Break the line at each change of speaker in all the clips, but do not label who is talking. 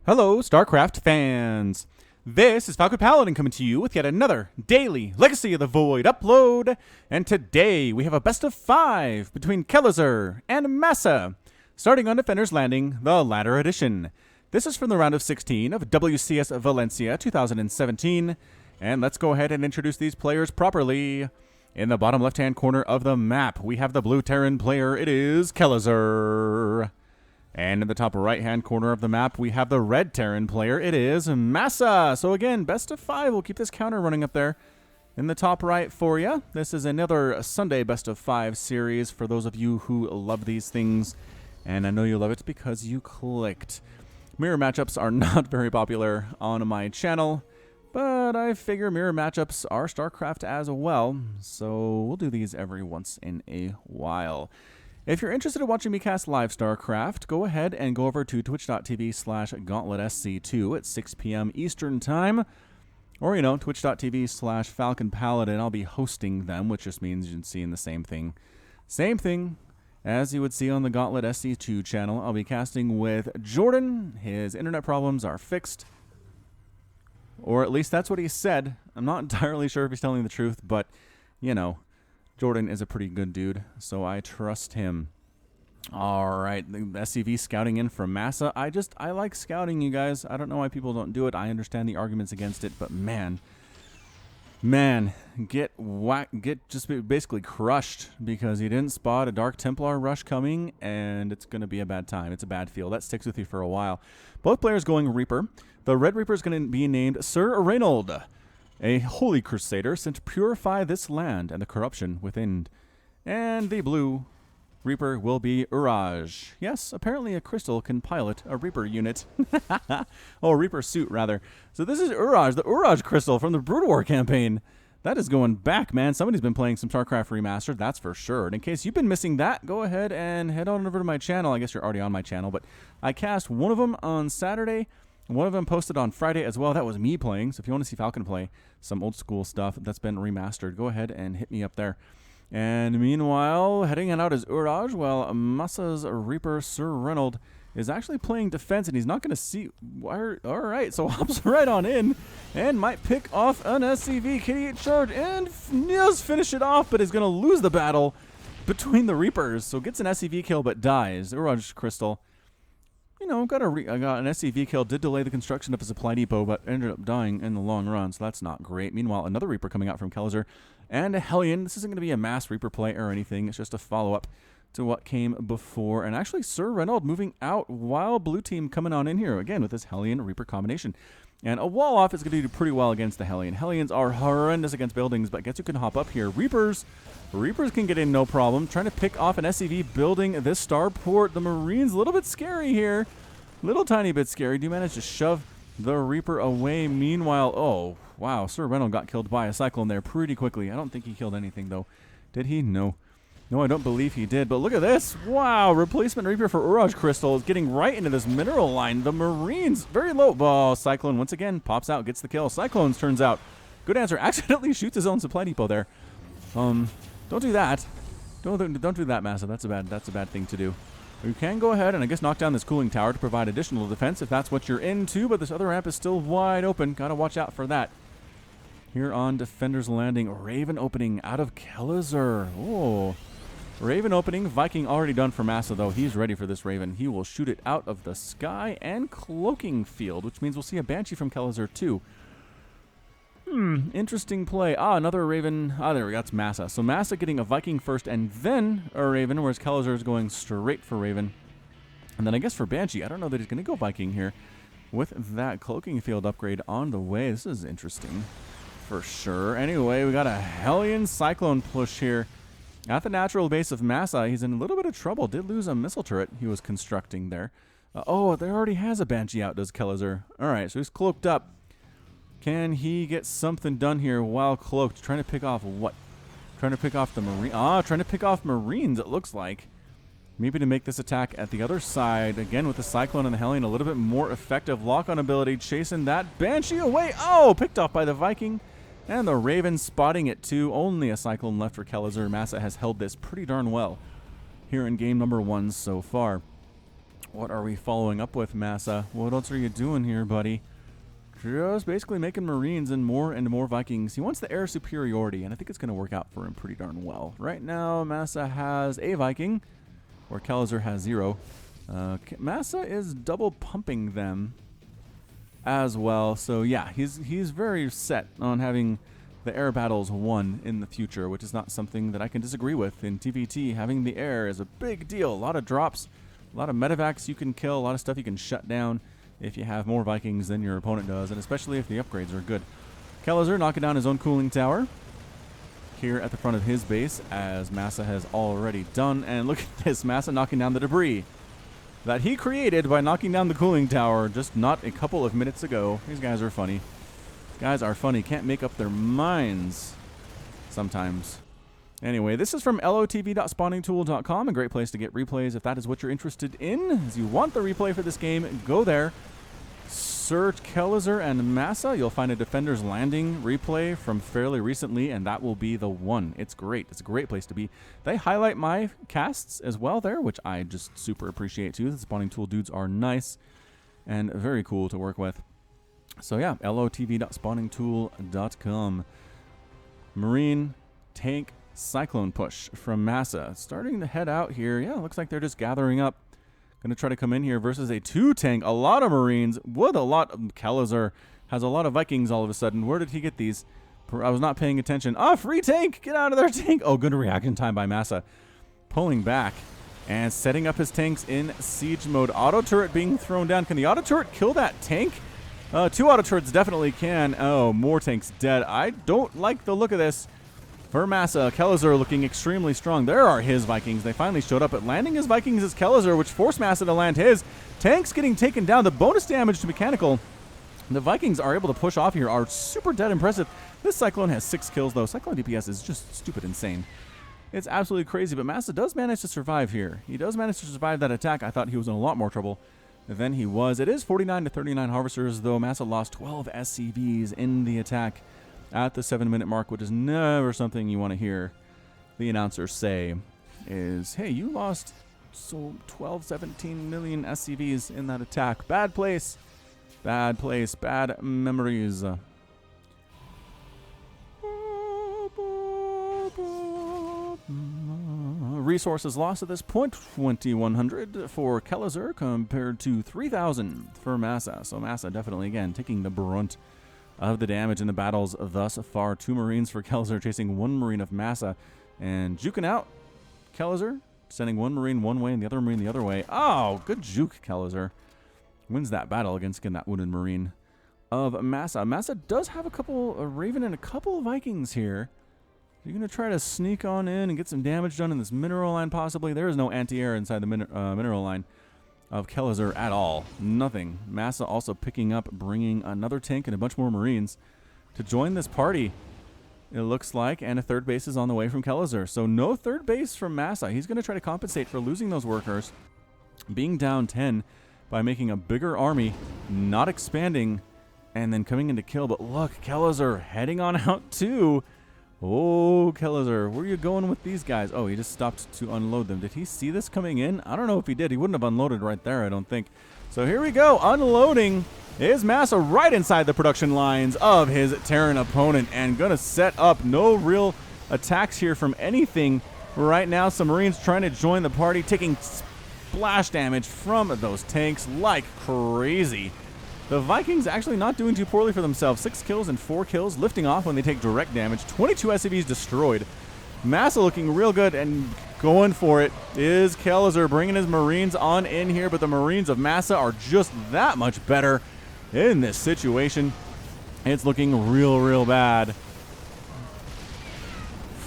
Hello, StarCraft fans! This is Falcon Paladin coming to you with yet another daily Legacy of the Void upload, and today we have a best of 5 between Kelazhur and Masa, starting on Defender's Landing, the Ladder Edition. This is from the round of 16 of WCS Valencia 2017, and let's go ahead and introduce these players properly. In the bottom left-hand corner of the map, we have the blue Terran player, it is Kelazhur. And in the top right-hand corner of the map, we have the red Terran player. It is Masa. So again, best of 5. We'll keep this counter running up there in the top right for you. This is another Sunday best of 5 series for those of you who love these things. And I know you love it because you clicked. Mirror matchups are not very popular on my channel, but I figure mirror matchups are StarCraft as well. So we'll do these every once in a while. If you're interested in watching me cast live StarCraft, go ahead and go over to twitch.tv/GauntletSC2 at 6 p.m. Eastern Time. Or, twitch.tv/Falcon Paladin. I'll be hosting them, which just means you're seeing the same thing. Same thing as you would see on the Gauntlet SC2 channel. I'll be casting with Jordan. His internet problems are fixed. Or at least that's what he said. I'm not entirely sure if he's telling the truth, but, Jordan is a pretty good dude, so I trust him. All right, the SCV scouting in from Masa. I like scouting, you guys. I don't know why people don't do it. I understand the arguments against it, but man, get just basically crushed because he didn't spot a Dark Templar rush coming, and it's going to be a bad time. It's a bad feel. That sticks with you for a while. Both players going Reaper. The Red Reaper is going to be named Sir Reynold, a holy crusader sent to purify this land and the corruption within. And the blue Reaper will be Uraj. Yes, apparently a crystal can pilot a Reaper unit. Oh, a Reaper suit, rather. So this is Uraj, the Uraj crystal from the Brood War campaign. That is going back, man. Somebody's been playing some StarCraft Remastered, that's for sure. And in case you've been missing that, go ahead and head on over to my channel. I guess you're already on my channel, but I cast one of them on Saturday. One of them posted on Friday as well. That was me playing. So if you want to see Falcon play some old school stuff that's been remastered, go ahead and hit me up there. And meanwhile, heading out is Uraj, while Masa's Reaper, Sir Reynold, is actually playing defense, and he's not going to see... All right, so hops right on in and might pick off an SCV. KD8 charge and does finish it off, but is going to lose the battle between the Reapers. So gets an SCV kill, but dies. Uraj Crystal... got an SCV kill, did delay the construction of a supply depot, but ended up dying in the long run, so that's not great. Meanwhile, another Reaper coming out from Kelazhur and a Hellion. This isn't going to be a mass Reaper play or anything. It's just a follow-up to what came before. And actually, Sir Reynold moving out while blue team coming on in here, again, with this Hellion-Reaper combination. And a wall off is going to do pretty well against the Hellion. Hellions are horrendous against buildings, but guess who can hop up here? Reapers can get in no problem. Trying to pick off an SCV building this starport. The Marines a little bit scary here. Little tiny bit scary. Do manage to shove the Reaper away. Meanwhile, oh, wow. Sir Reynold got killed by a Cyclone there pretty quickly. I don't think he killed anything, though. Did he? No. No, I don't believe he did. But look at this. Wow. Replacement Reaper for Uraj Crystal is getting right into this mineral line. The Marines, very low. Oh, Cyclone once again pops out, gets the kill. Cyclones turns out. Good answer. Accidentally shoots his own supply depot there. Don't do that. Don't do that, Masa. That's a bad thing to do. You can go ahead and I guess knock down this cooling tower to provide additional defense if that's what you're into, but this other ramp is still wide open. Gotta watch out for that. Here on Defender's Landing, Raven opening out of Kelazhur. Oh, Raven opening. Viking already done for Masa, though. He's ready for this Raven. He will shoot it out of the sky and cloaking field, which means we'll see a Banshee from Kelazhur, too. Interesting play. Another Raven. There we go. That's Masa. So Masa getting a Viking first and then a Raven, whereas Kelazhur is going straight for Raven. And then I guess for Banshee, I don't know that he's going to go Viking here with that cloaking field upgrade on the way. This is interesting for sure. Anyway, we got a Hellion Cyclone push here at the natural base of Masa. He's in a little bit of trouble. Did lose a missile turret he was constructing there. There already has a Banshee out, does Kelazhur. All right, so he's cloaked up. Can he get something done here while cloaked? Trying to pick off what? Trying to pick off the Marine. Trying to pick off Marines, it looks like. Maybe to make this attack at the other side. Again, with the Cyclone and the Hellion, a little bit more effective lock-on ability. Chasing that Banshee away. Oh, picked off by the Viking. And the Raven spotting it, too. Only a Cyclone left for Kelazhur. Masa has held this pretty darn well here in game number 1 so far. What are we following up with, Masa? What else are you doing here, buddy? Just basically making Marines and more Vikings. He wants the air superiority, and I think it's going to work out for him pretty darn well. Right now, Masa has a Viking, where Kelazhur has 0. Masa is double pumping them as well. So yeah, he's very set on having the air battles won in the future, which is not something that I can disagree with. In TVT, having the air is a big deal. A lot of drops, a lot of medevacs you can kill, a lot of stuff you can shut down if you have more Vikings than your opponent does, and especially if the upgrades are good. Kelazhur knocking down his own cooling tower here at the front of his base, as Masa has already done. And look at this, Masa knocking down the debris that he created by knocking down the cooling tower just not a couple of minutes ago. These guys are funny. These guys are funny. Can't make up their minds sometimes. Anyway, this is from LOTV.spawningtool.com, a great place to get replays if that is what you're interested in. As you want the replay for this game, go there. Search Kelazhur and Masa. You'll find a Defender's Landing replay from fairly recently, and that will be the one. It's great. It's a great place to be. They highlight my casts as well there, which I just super appreciate too. The Spawning Tool dudes are nice and very cool to work with. So yeah, LOTV.spawningtool.com. Marine, tank, Cyclone push from Masa. Starting to head out here. Yeah, looks like they're just gathering up. Going to try to come in here versus a 2-tank. A lot of Marines. What a lot. Kelazhur has a lot of Vikings all of a sudden. Where did he get these? I was not paying attention. Ah, free tank. Get out of there, tank. Oh, good reaction time by Masa. Pulling back and setting up his tanks in siege mode. Auto turret being thrown down. Can the auto turret kill that tank? 2 auto turrets definitely can. Oh, more tanks dead. I don't like the look of this. For Masa, Kelazhur looking extremely strong. There are his Vikings. They finally showed up, but landing his Vikings is Kelazhur, which forced Masa to land his. Tanks getting taken down. The bonus damage to mechanical the Vikings are able to push off here are super dead impressive. This Cyclone has 6 kills, though. Cyclone DPS is just stupid insane. It's absolutely crazy, but Masa does manage to survive here. He does manage to survive that attack. I thought he was in a lot more trouble than he was. It is 49 to 39 Harvesters, though. Masa lost 12 SCVs in the attack at the 7-minute mark, which is never something you want to hear the announcers say, is, hey, you lost 12, 17 million SCVs in that attack. Bad place, bad memories. Resources lost at this point, 2,100 for Kelazhur compared to 3,000 for Masa. So Masa definitely, again, taking the brunt of the damage in the battles thus far. 2 Marines for Kelazhur chasing 1 Marine of Masa and juking out Kelazhur, sending 1 Marine one way and the other Marine the other way. Oh, good juke, Kelazhur. Wins that battle against that wounded Marine of Masa. Masa does have a Raven and a couple of Vikings here. You're going to try to sneak on in and get some damage done in this mineral line possibly. There is no anti-air inside the mineral line of Kelazhur at all. Nothing. Masa also picking up, bringing another tank and a bunch more Marines to join this party, it looks like, and a 3rd base is on the way from Kelazhur. So no 3rd base from Masa. He's going to try to compensate for losing those workers, being down 10 by making a bigger army, not expanding, and then coming in to kill. But look, Kelazhur heading on out too. Oh, Kelazhur, where are you going with these guys? Oh, he just stopped to unload them. Did he see this coming in? I don't know if he did. He wouldn't have unloaded right there, I don't think. So here we go. Unloading is Masa right inside the production lines of his Terran opponent and going to set up no real attacks here from anything right now. Some Marines trying to join the party, taking splash damage from those tanks like crazy. The Vikings actually not doing too poorly for themselves. 6 kills and 4 kills, lifting off when they take direct damage. 22 SCVs destroyed. Masa looking real good and going for it is Kelazhur, bringing his Marines on in here, but the Marines of Masa are just that much better in this situation. It's looking real bad.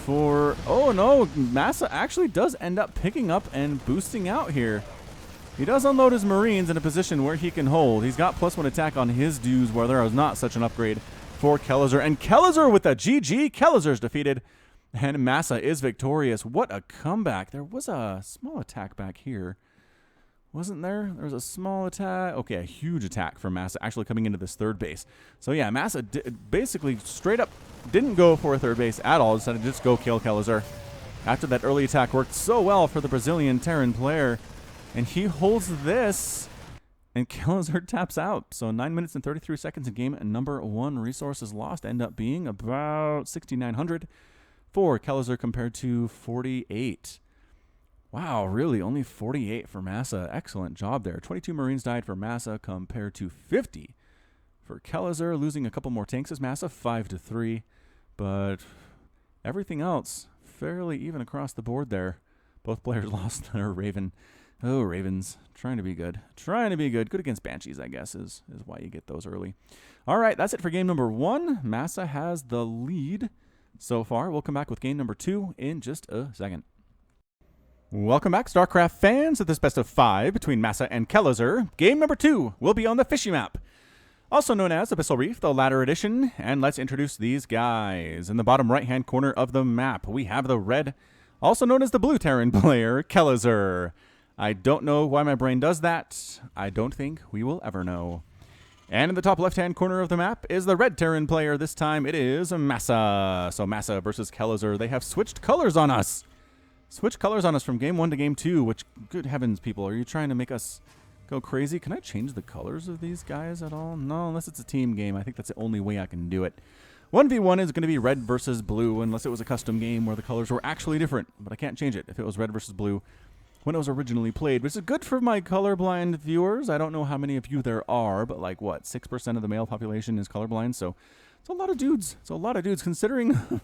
Oh no, Masa actually does end up picking up and boosting out here. He does unload his Marines in a position where he can hold. He's got +1 attack on his dudes where there was not such an upgrade for Kelazhur. And Kelazhur with a GG. Kelazhur's defeated. And Masa is victorious. What a comeback. There was a small attack back here. Wasn't there? There was a small attack. Okay, a huge attack from Masa actually coming into this 3rd base. So yeah, Masa basically straight up didn't go for a 3rd base at all. Decided to just go kill Kelazhur. After that early attack worked so well for the Brazilian Terran player. And he holds this. And Kelazhur taps out. So 9 minutes and 33 seconds in game number 1. Resources lost end up being about 6,900 for Kelazhur compared to 48. Wow, really? Only 48 for Masa. Excellent job there. 22 Marines died for Masa compared to 50 for Kelazhur. Losing a couple more tanks as Masa, 5-3. But everything else fairly even across the board there. Both players lost their Raven. Oh, Ravens. Trying to be good. Trying to be good. Good against Banshees, I guess, is why you get those early. All right, that's it for game number 1. Masa has the lead so far. We'll come back with game number 2 in just a second. Welcome back, StarCraft fans, to this best of 5 between Masa and Kelazhur. Game number 2 will be on the Fishy map, also known as Abyssal Reef, the Ladder Edition. And let's introduce these guys. In the bottom right-hand corner of the map, we have the red, also known as the blue Terran player, Kelazhur. I don't know why my brain does that. I don't think we will ever know. And in the top left-hand corner of the map is the red Terran player. This time it is Masa. So Masa versus Kelazhur. They have switched colors on us. Switched colors on us from game 1 to game 2, which, good heavens, people, are you trying to make us go crazy? Can I change the colors of these guys at all? No, unless it's a team game. I think that's the only way I can do it. 1v1 is going to be red versus blue, unless it was a custom game where the colors were actually different. But I can't change it if it was red versus blue when it was originally played, which is good for my colorblind viewers. I don't know how many of you there are, but like, what, 6% of the male population is colorblind, so it's a lot of dudes. It's a lot of dudes, considering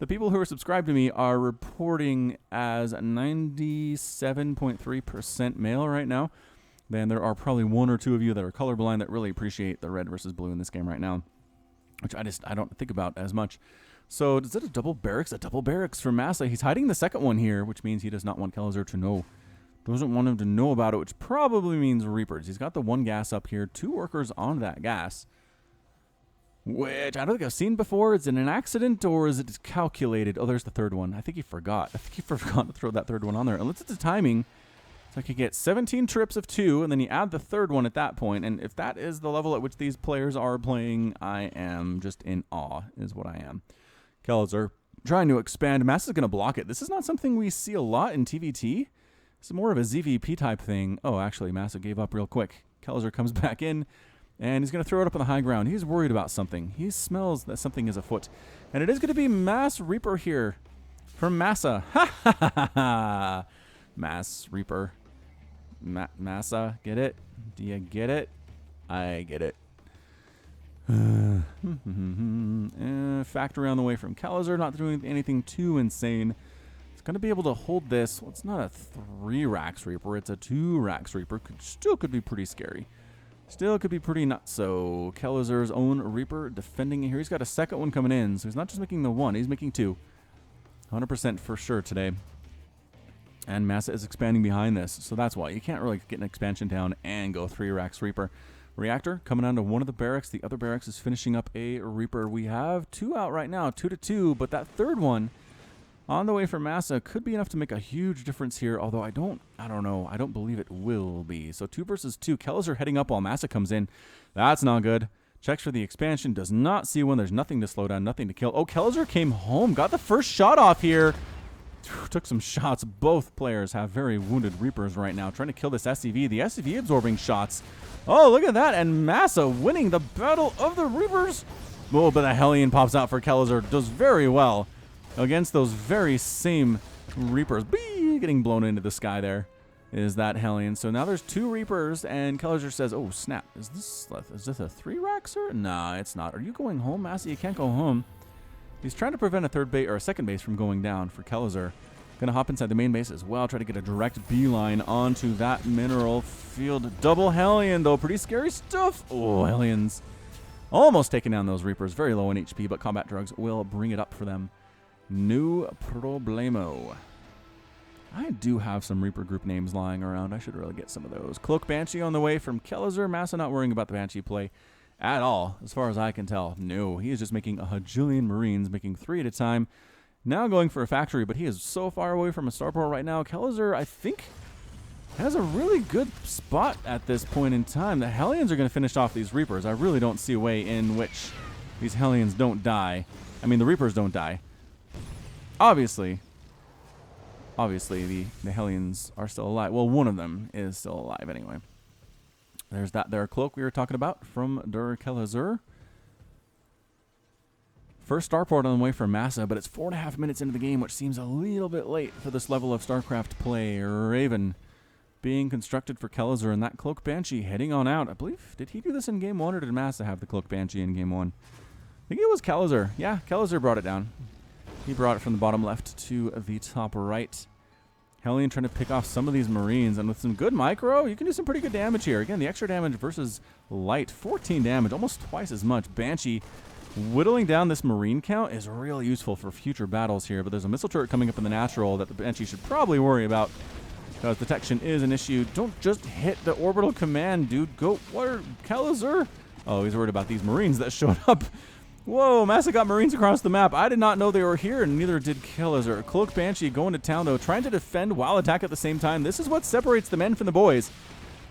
the people who are subscribed to me are reporting as 97.3% male right now. Then there are probably 1 or 2 of you that are colorblind that really appreciate the red versus blue in this game right now, which I don't think about as much. So is it a double barracks? A double barracks for Masa. He's hiding the second one here, which means he does not want Kelazhur to know. Doesn't want him to know about it, which probably means Reapers. He's got the 1 gas up here, 2 workers on that gas, which I don't think I've seen before. Is it an accident or is it calculated? Oh, there's the third one. I think he forgot. I think he forgot to throw that third one on there. And let's at the timing. So I could get 17 trips of 2, and then you add the third one at that point. And if that is the level at which these players are playing, I am just in awe, is what I am. Kelazhur trying to expand. Masa's going to block it. This is not something we see a lot in TVT. It's more of a ZVP type thing. Oh, actually, Masa gave up real quick. Kelazhur comes back in, and he's going to throw it up on the high ground. He's worried about something. He smells that something is afoot. And it is going to be Mass Reaper here from Masa. Ha ha ha ha. Mass Reaper. Masa, get it? Do you get it? I get it. Factory on the way from Kelazhur, not doing anything too insane. It's going to be able to hold this. Well, it's not a 3 Rax Reaper, it's a 2 Rax Reaper. Still could be pretty scary. Still could be pretty nuts. So Kelazhur's own Reaper defending here. He's got a second one coming in, so he's not just making the 1, he's making 2. 100% for sure today. And Masa is expanding behind this, so that's why. You can't really get an expansion down and go 3 Rax Reaper. Reactor coming onto one of the barracks. The other barracks is finishing up a Reaper. We have 2 out right now, 2-2, but that third one on the way for Masa could be enough to make a huge difference here, although I don't know. I don't believe it will be. So 2 versus 2. Kelazhur heading up while Masa comes in. That's not good. Checks for the expansion. Does not see one. There's nothing to slow down, nothing to kill. Oh, Kelazhur came home. Got the first shot off here. Took some shots. Both players have very wounded Reapers right now. Trying to kill this SCV. The SCV absorbing shots. Oh, look at that. And Masa winning the Battle of the Reapers. Oh, but the Hellion pops out for Kelazhur. Does very well against those very same Reapers. Bee! Getting blown into the sky there is that Hellion. So now there's 2 Reapers, and Kelazhur says, oh, snap. Is this a 3 Raxer? Nah, it's not. Are you going home, Masa? You can't go home. He's trying to prevent a third base or a second base from going down for Kelazhur. Gonna hop inside the main base as well. Try to get a direct beeline onto that mineral field. Double Hellion, though. Pretty scary stuff. Oh, Hellions. Almost taking down those Reapers. Very low in HP, but combat drugs will bring it up for them. No problemo. I do have some Reaper group names lying around. I should really get some of those. Cloak Banshee on the way from Kelazhur. Masa not worrying about the Banshee play at all, as far as I can tell. No, he is just making a hajillion Marines, making 3 at a time. Now going for a factory, but he is so far away from a starport right now. Kelazhur, I think, has a really good spot at this point in time. The Hellions are going to finish off these Reapers. I really don't see a way in which these Hellions don't die. I mean, the Reapers don't die. Obviously. obviously the Hellions are still alive. Well, one of them is still alive anyway. There's that there cloak we were talking about from Kelazhur. First starport on the way for Masa, but it's 4.5 minutes into the game, which seems a little bit late for this level of StarCraft play. Raven being constructed for Kelazhur, and that Cloak Banshee heading on out. I believe, did he do this in Game 1, or did Masa have the Cloak Banshee in Game 1? I think it was Kelazhur. Yeah, Kelazhur brought it down. He brought it from the bottom left to the top right. Hellion trying to pick off some of these Marines, and with some good micro, you can do some pretty good damage here. Again, the extra damage versus light, 14 damage, almost twice as much. Banshee whittling down this Marine count is really useful for future battles here, but there's a missile turret coming up in the natural that the Banshee should probably worry about, because detection is an issue. Don't just hit the orbital command, dude. Go, where, Kelazhur? Oh, he's worried about these Marines that showed up. Whoa, Masa got Marines across the map. I did not know they were here, and neither did Kelazhur. Cloak Banshee going to town, though, trying to defend while attack at the same time. This is what separates the men from the boys.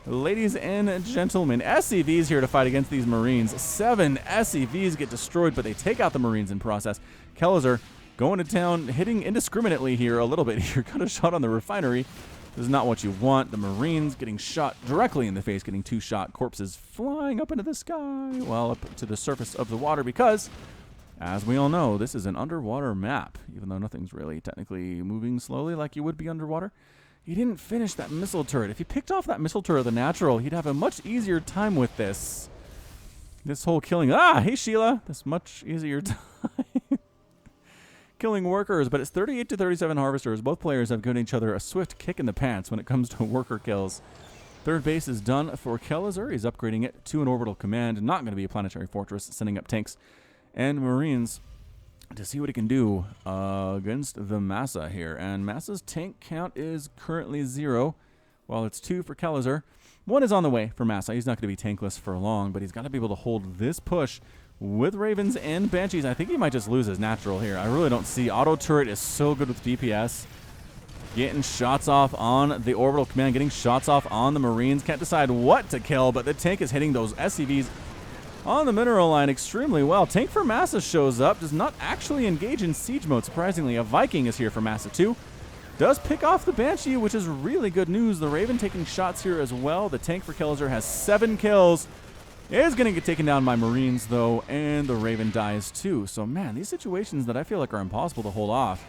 Ladies and gentlemen, SCVs here to fight against these Marines. 7 SCVs get destroyed, but they take out the Marines in process. Kelazhur going to town, hitting indiscriminately here a little bit here. Got a shot on the refinery. This is not what you want. The Marines getting shot directly in the face, getting 2 shot. Corpses flying up into the sky, well, up to the surface of the water, because, as we all know, this is an underwater map, even though nothing's really technically moving slowly like you would be underwater. He didn't finish that missile turret. If he picked off that missile turret of the natural, he'd have a much easier time with this. This whole killing. Ah, hey, Sheila. This much easier time. Killing workers, but it's 38 to 37 harvesters. Both players have given each other a swift kick in the pants when it comes to worker kills. Third base is done for Kelazhur. He's upgrading it to an orbital command. Not going to be a planetary fortress, sending up tanks and Marines to see what he can do against the Masa here. And Masa's tank count is currently 0, while it's 2 for Kelazhur. 1 is on the way for Masa. He's not going to be tankless for long, but he's got to be able to hold this push with Ravens and Banshees. I think he might just lose his natural here. I really don't see. Auto turret is so good with DPS. Getting shots off on the orbital command, getting shots off on the Marines. Can't decide what to kill, but the tank is hitting those SCVs on the mineral line extremely well. Tank for Masa shows up, does not actually engage in siege mode, surprisingly. A Viking is here for Masa too. Does pick off the Banshee, which is really good news. The Raven taking shots here as well. The tank for Kelazhur has 7 kills. Is going to get taken down by Marines, though, and the Raven dies too. So, man, these situations that I feel like are impossible to hold off,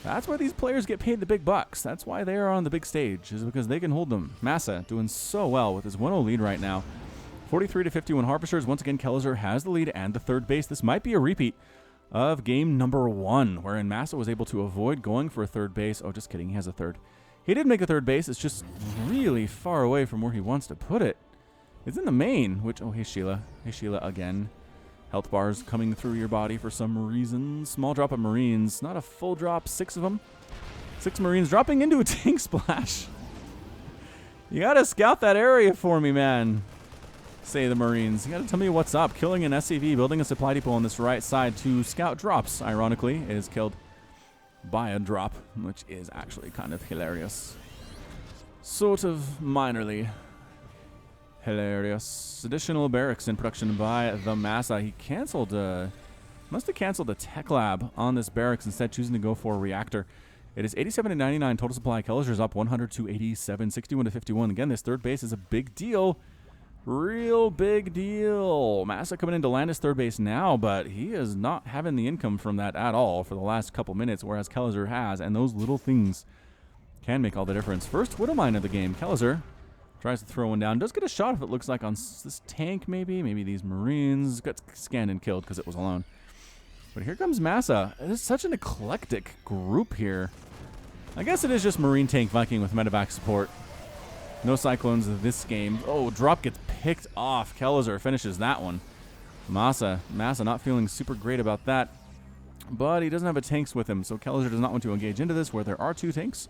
that's why these players get paid the big bucks. That's why they are on the big stage, is because they can hold them. Masa doing so well with his 1-0 lead right now. 43 to 51 harvesters. Once again, Kelazhur has the lead and the third base. This might be a repeat of game number 1, wherein Masa was able to avoid going for a third base. Oh, just kidding. He has a third. He did make a third base. It's just really far away from where he wants to put it. It's in the main, which, oh, hey, Sheila. Hey, Sheila, again. Health bars coming through your body for some reason. Small drop of Marines. Not a full drop. 6 of them. 6 Marines dropping into a tank splash. You got to scout that area for me, man, say the Marines. You got to tell me what's up. Killing an SCV, building a supply depot on this right side to scout drops, ironically, is killed by a drop, which is actually kind of hilarious. Sort of minorly hilarious. Additional barracks in production by the Masa. He canceled, must have canceled a tech lab on this barracks, instead choosing to go for a reactor. It is 87 to 99 total supply. Kelazhur's up 100 to 87, 61 to 51. Again, this third base is a big deal. Real big deal. Masa coming in to land his third base now, but he is not having the income from that at all for the last couple minutes, whereas Kelazhur has, and those little things can make all the difference. First Widow Mine of the game. Kelazhur tries to throw one down. Does get a shot, if it looks like, on this tank, maybe. Maybe these Marines. Got scanned and killed because it was alone. But here comes Masa. It is such an eclectic group here. I guess it is just Marine tank Viking with medevac support. No Cyclones this game. Oh, drop gets picked off. Kelazhur finishes that one. Masa not feeling super great about that. But he doesn't have a tanks with him, so Kelazhur does not want to engage into this, where there are 2 tanks.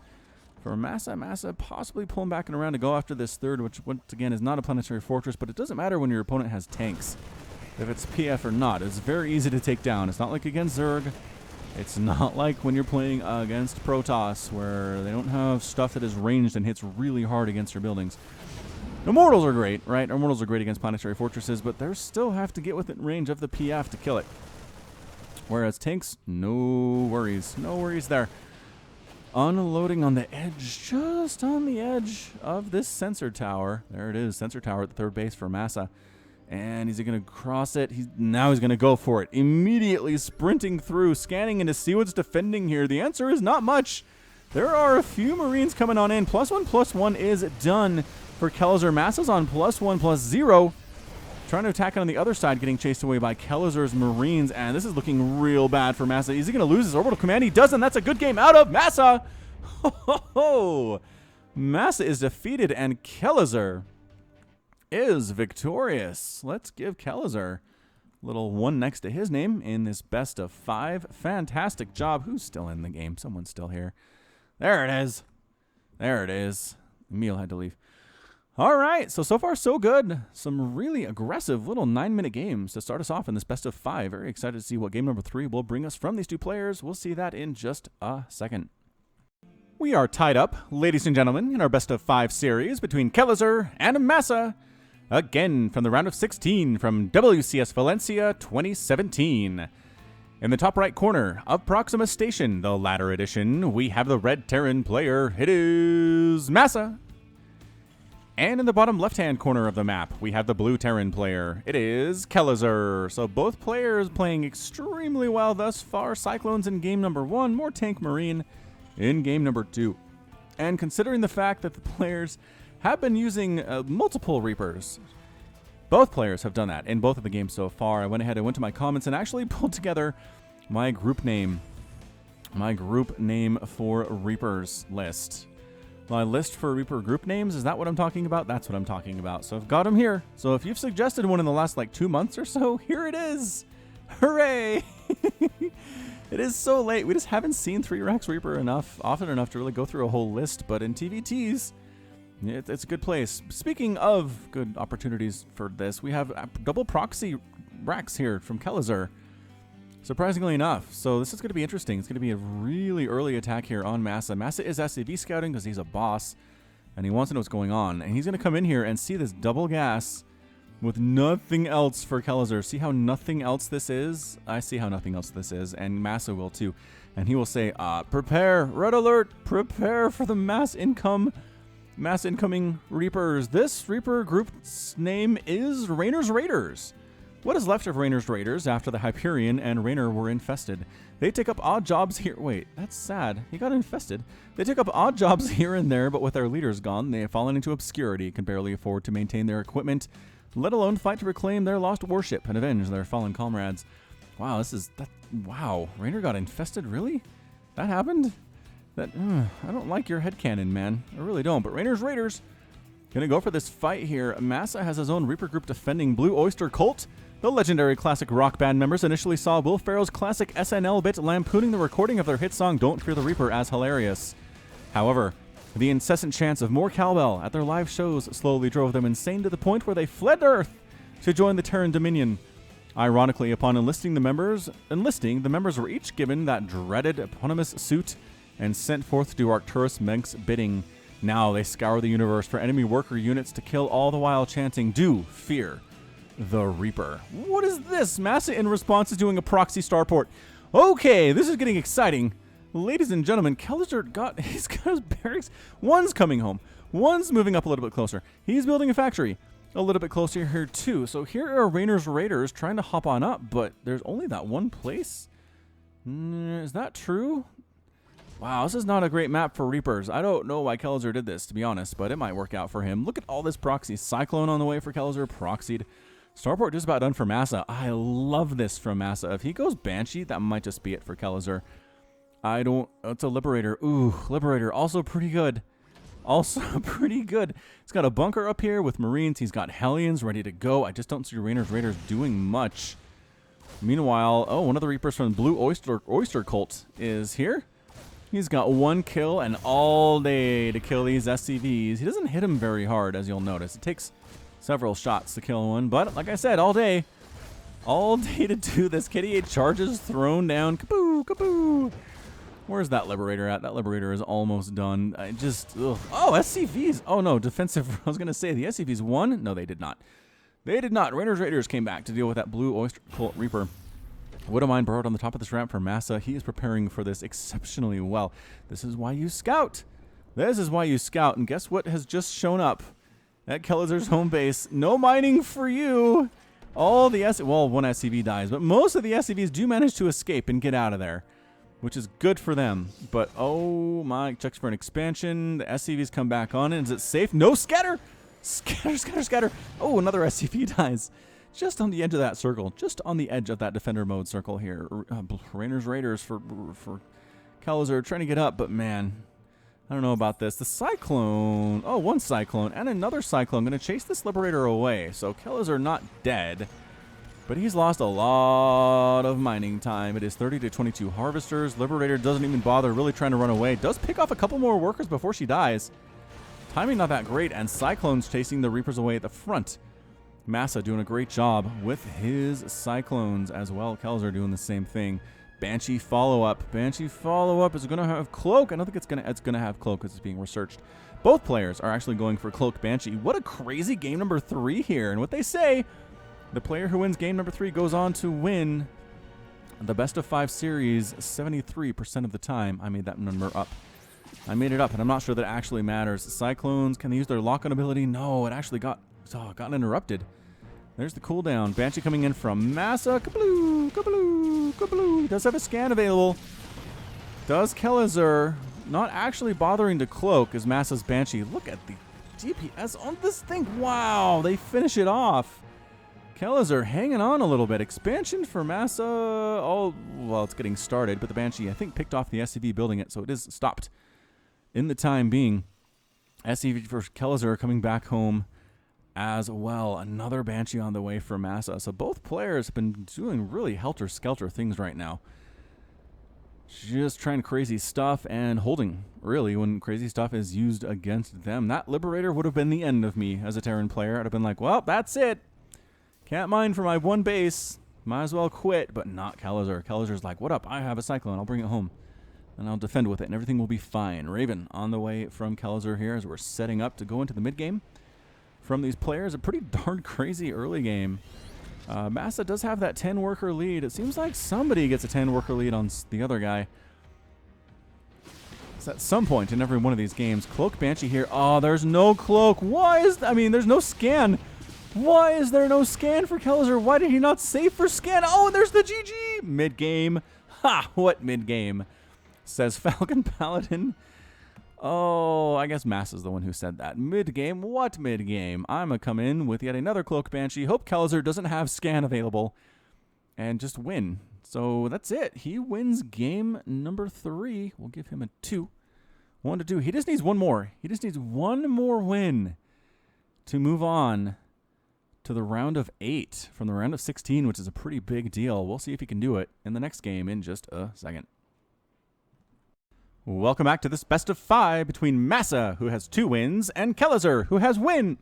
For Masa possibly pulling back and around to go after this third, which once again is not a planetary fortress, but it doesn't matter when your opponent has tanks. If it's PF or not, it's very easy to take down. It's not like against Zerg. It's not like when you're playing against Protoss, where they don't have stuff that is ranged and hits really hard against your buildings. Immortals are great, right? Immortals are great against planetary fortresses, but they still have to get within range of the PF to kill it. Whereas tanks, no worries. No worries there. unloading on the edge, just on the edge of this sensor tower. There it is, sensor tower at the third base for Masa. And is he going to cross it? Now he's going to go for it. Immediately sprinting through, scanning in to see what's defending here. The answer is not much. There are a few Marines coming on in. +1/+1 is done for Kelazhur. Masa's on +1/+0. Trying to attack on the other side, getting chased away by Kelazhur's Marines. And this is looking real bad for Masa. Is he going to lose his orbital command? He doesn't. That's a good game out of Masa. Ho, ho, ho. Masa is defeated, and Kelazhur is victorious. Let's give Kelazhur a little one next to his name in this best of 5. Fantastic job. Who's still in the game? Someone's still here. There it is. There it is. Emil had to leave. All right. So far, so good. Some really aggressive little 9-minute games to start us off in this best of 5. Very excited to see what game number 3 will bring us from these two players. We'll see that in just a second. We are tied up, ladies and gentlemen, in our best of 5 series between Kelazhur and Masa. Again, from the round of 16 from WCS Valencia 2017. In the top right corner of Proxima Station, the ladder edition, we have the red Terran player. It is Masa. And in the bottom left-hand corner of the map, we have the blue Terran player. It is Kelazhur. So both players playing extremely well thus far. Cyclones in game number 1, more Tank Marine in game number 2. And considering the fact that the players have been using multiple Reapers, both players have done that in both of the games so far. I went ahead and went to my comments and actually pulled together my group name for Reapers list. My list for Reaper group names, is that what I'm talking about? That's what I'm talking about. So I've got them here. So if you've suggested one in the last like 2 months or so, here it is. Hooray! It is so late. We just haven't seen 3-Rax Reaper often enough to really go through a whole list. But in TVTs, it's a good place. Speaking of good opportunities for this, we have double proxy Rax here from Kelazhur, surprisingly enough. So this is going to be interesting. It's going to be a really early attack here on Masa. Masa is SCV scouting because he's a boss, and he wants to know what's going on. And he's going to come in here and see this double gas with nothing else for Kelazhur. See how nothing else this is? I see how nothing else this is, and Masa will too. And he will say, prepare, red alert, prepare for the mass incoming Reapers. This Reaper group's name is Rainer's Raiders. What is left of Rainer's Raiders after the Hyperion and Rainer were infested? They take up odd jobs here. Wait, that's sad. He got infested. They took up odd jobs here and there, but with their leaders gone, they have fallen into obscurity, can barely afford to maintain their equipment, let alone fight to reclaim their lost warship and avenge their fallen comrades. Wow, wow, Rainer got infested? Really? That happened? I don't like your headcanon, man. I really don't. But Rainer's Raiders gonna go for this fight here. Masa has his own Reaper group defending Blue Oyster Cult. The legendary classic rock band members initially saw Will Ferrell's classic SNL bit lampooning the recording of their hit song Don't Fear the Reaper as hilarious. However, the incessant chants of more cowbell at their live shows slowly drove them insane to the point where they fled Earth to join the Terran Dominion. Ironically, upon enlisting, the members were each given that dreaded eponymous suit and sent forth to do Arcturus Menk's bidding. Now they scour the universe for enemy worker units to kill, all the while chanting, "Do fear the Reaper." What is this? Masa in response is doing a proxy starport. Okay, this is getting exciting. Ladies and gentlemen, Kelazhur he's got his barracks. One's coming home. One's moving up a little bit closer. He's building a factory a little bit closer here too. So here are Rainer's Raiders trying to hop on up, but there's only that one place. Is that true? Wow, this is not a great map for Reapers. I don't know why Kelazhur did this, to be honest, but it might work out for him. Look at all this proxy. Cyclone on the way for Kelazhur, proxied. Starport just about done for Masa. I love this from Masa. If he goes Banshee, that might just be it for Kelazhur. It's a Liberator. Ooh, Liberator, also pretty good. Also pretty good. He's got a bunker up here with Marines. He's got Hellions ready to go. I just don't see Rainer's Raiders doing much. Meanwhile, one of the Reapers from Blue Oyster Cult is here. He's got one kill and all day to kill these SCVs. He doesn't hit them very hard, as you'll notice. It takes several shots to kill one, but like I said, all day to do this. KD8 charges thrown down. Kapoo, kapoo. Where's that Liberator at? That Liberator is almost done. Oh, SCVs. Oh no, defensive. I was going to say the SCVs won. No, they did not. They did not. Rainer's Raiders came back to deal with that Blue Oyster Cult Reaper. Widowmine burrowed on the top of this ramp for Masa. He is preparing for this exceptionally well. This is why you scout. This is why you scout. And guess what has just shown up at Kelazhur's home base? No mining for you. All the well, one SCV dies, but most of the SCVs do manage to escape and get out of there, which is good for them. But oh my, checks for an expansion. The SCVs come back on. Is it safe? No, scatter. Scatter, scatter, scatter. Oh, another SCV dies. Just on the edge of that circle. Just on the edge of that defender mode circle here. Raiders for Kelazhur trying to get up, but man, I don't know about this. The Cyclone. Oh, one Cyclone and another Cyclone. Going to chase this Liberator away. So Kelazhur not dead, but he's lost a lot of mining time. It is 30 to 22 Harvesters. Liberator doesn't even bother really trying to run away. Does pick off a couple more workers before she dies. Timing not that great, and Cyclone's chasing the Reapers away at the front. Masa doing a great job with his Cyclones as well. Kelazhur doing the same thing. Banshee follow-up. Banshee follow-up. Is it going to have Cloak? I don't think it's going to have Cloak because it's being researched. Both players are actually going for Cloak Banshee. What a crazy game number 3 here. And what they say, the player who wins game number 3 goes on to win the best of 5 series 73% of the time. I made that number up. I made it up, and I'm not sure that it actually matters. Cyclones, can they use their lock-on ability? No, it actually got interrupted. There's the cooldown. Banshee coming in from Masa. Kabloo, kabloo, kabloo. He does have a scan available. Does Kelazhur not actually bothering to cloak as Masa's Banshee. Look at the DPS on this thing. Wow, they finish it off. Kelazhur hanging on a little bit. Expansion for Masa. Oh, well, it's getting started, but the Banshee, I think, picked off the SCV building it, so it is stopped in the time being. SCV for Kelazhur coming back home as well. Another Banshee on the way for Masa. So both players have been doing really helter-skelter things right now. Just trying crazy stuff and holding, really, when crazy stuff is used against them. That Liberator would have been the end of me as a Terran player. I'd have been like, well, that's it. Can't mine for my one base. Might as well quit, but not Kelazhur. Kelazhur's like, what up? I have a Cyclone. I'll bring it home, and I'll defend with it, and everything will be fine. Raven on the way from Kelazhur here as we're setting up to go into the mid-game. From these players, a pretty darn crazy early game. Masa does have that 10-worker lead. It seems like somebody gets a 10-worker lead on the other guy. It's at some point in every one of these games. Cloak Banshee here. Oh, there's no cloak. Why is... I mean, there's no scan. Why is there no scan for Kelazhur? Why did he not save for scan? Oh, there's the GG. Mid-game. Ha! What mid-game? Says Falcon Paladin. Oh, I guess Masa's the one who said that. Mid-game? What mid-game? I'm going to come in with yet another Cloak Banshee. Hope Kelazhur doesn't have scan available. And just win. So that's it. He wins game number 3. We'll give him a 2. 1 to 2. He just needs one more. He just needs one more win to move on to the round of 8 from the round of 16, which is a pretty big deal. We'll see if he can do it in the next game in just a second. Welcome back to this best of 5 between Masa, who has 2 wins, and Kelazhur, who has won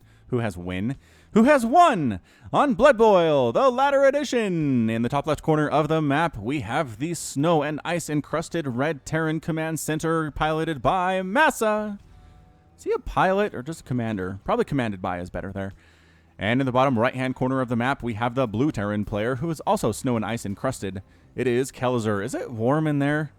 on Blood Boil, the Ladder Edition. In the top left corner of the map, we have the snow and ice encrusted Red Terran Command Center piloted by Masa. Is he a pilot or just a commander? Probably commanded by is better there. And in the bottom right-hand corner of the map, we have the Blue Terran player, who is also snow and ice encrusted. It is Kelazhur. Is it warm in there?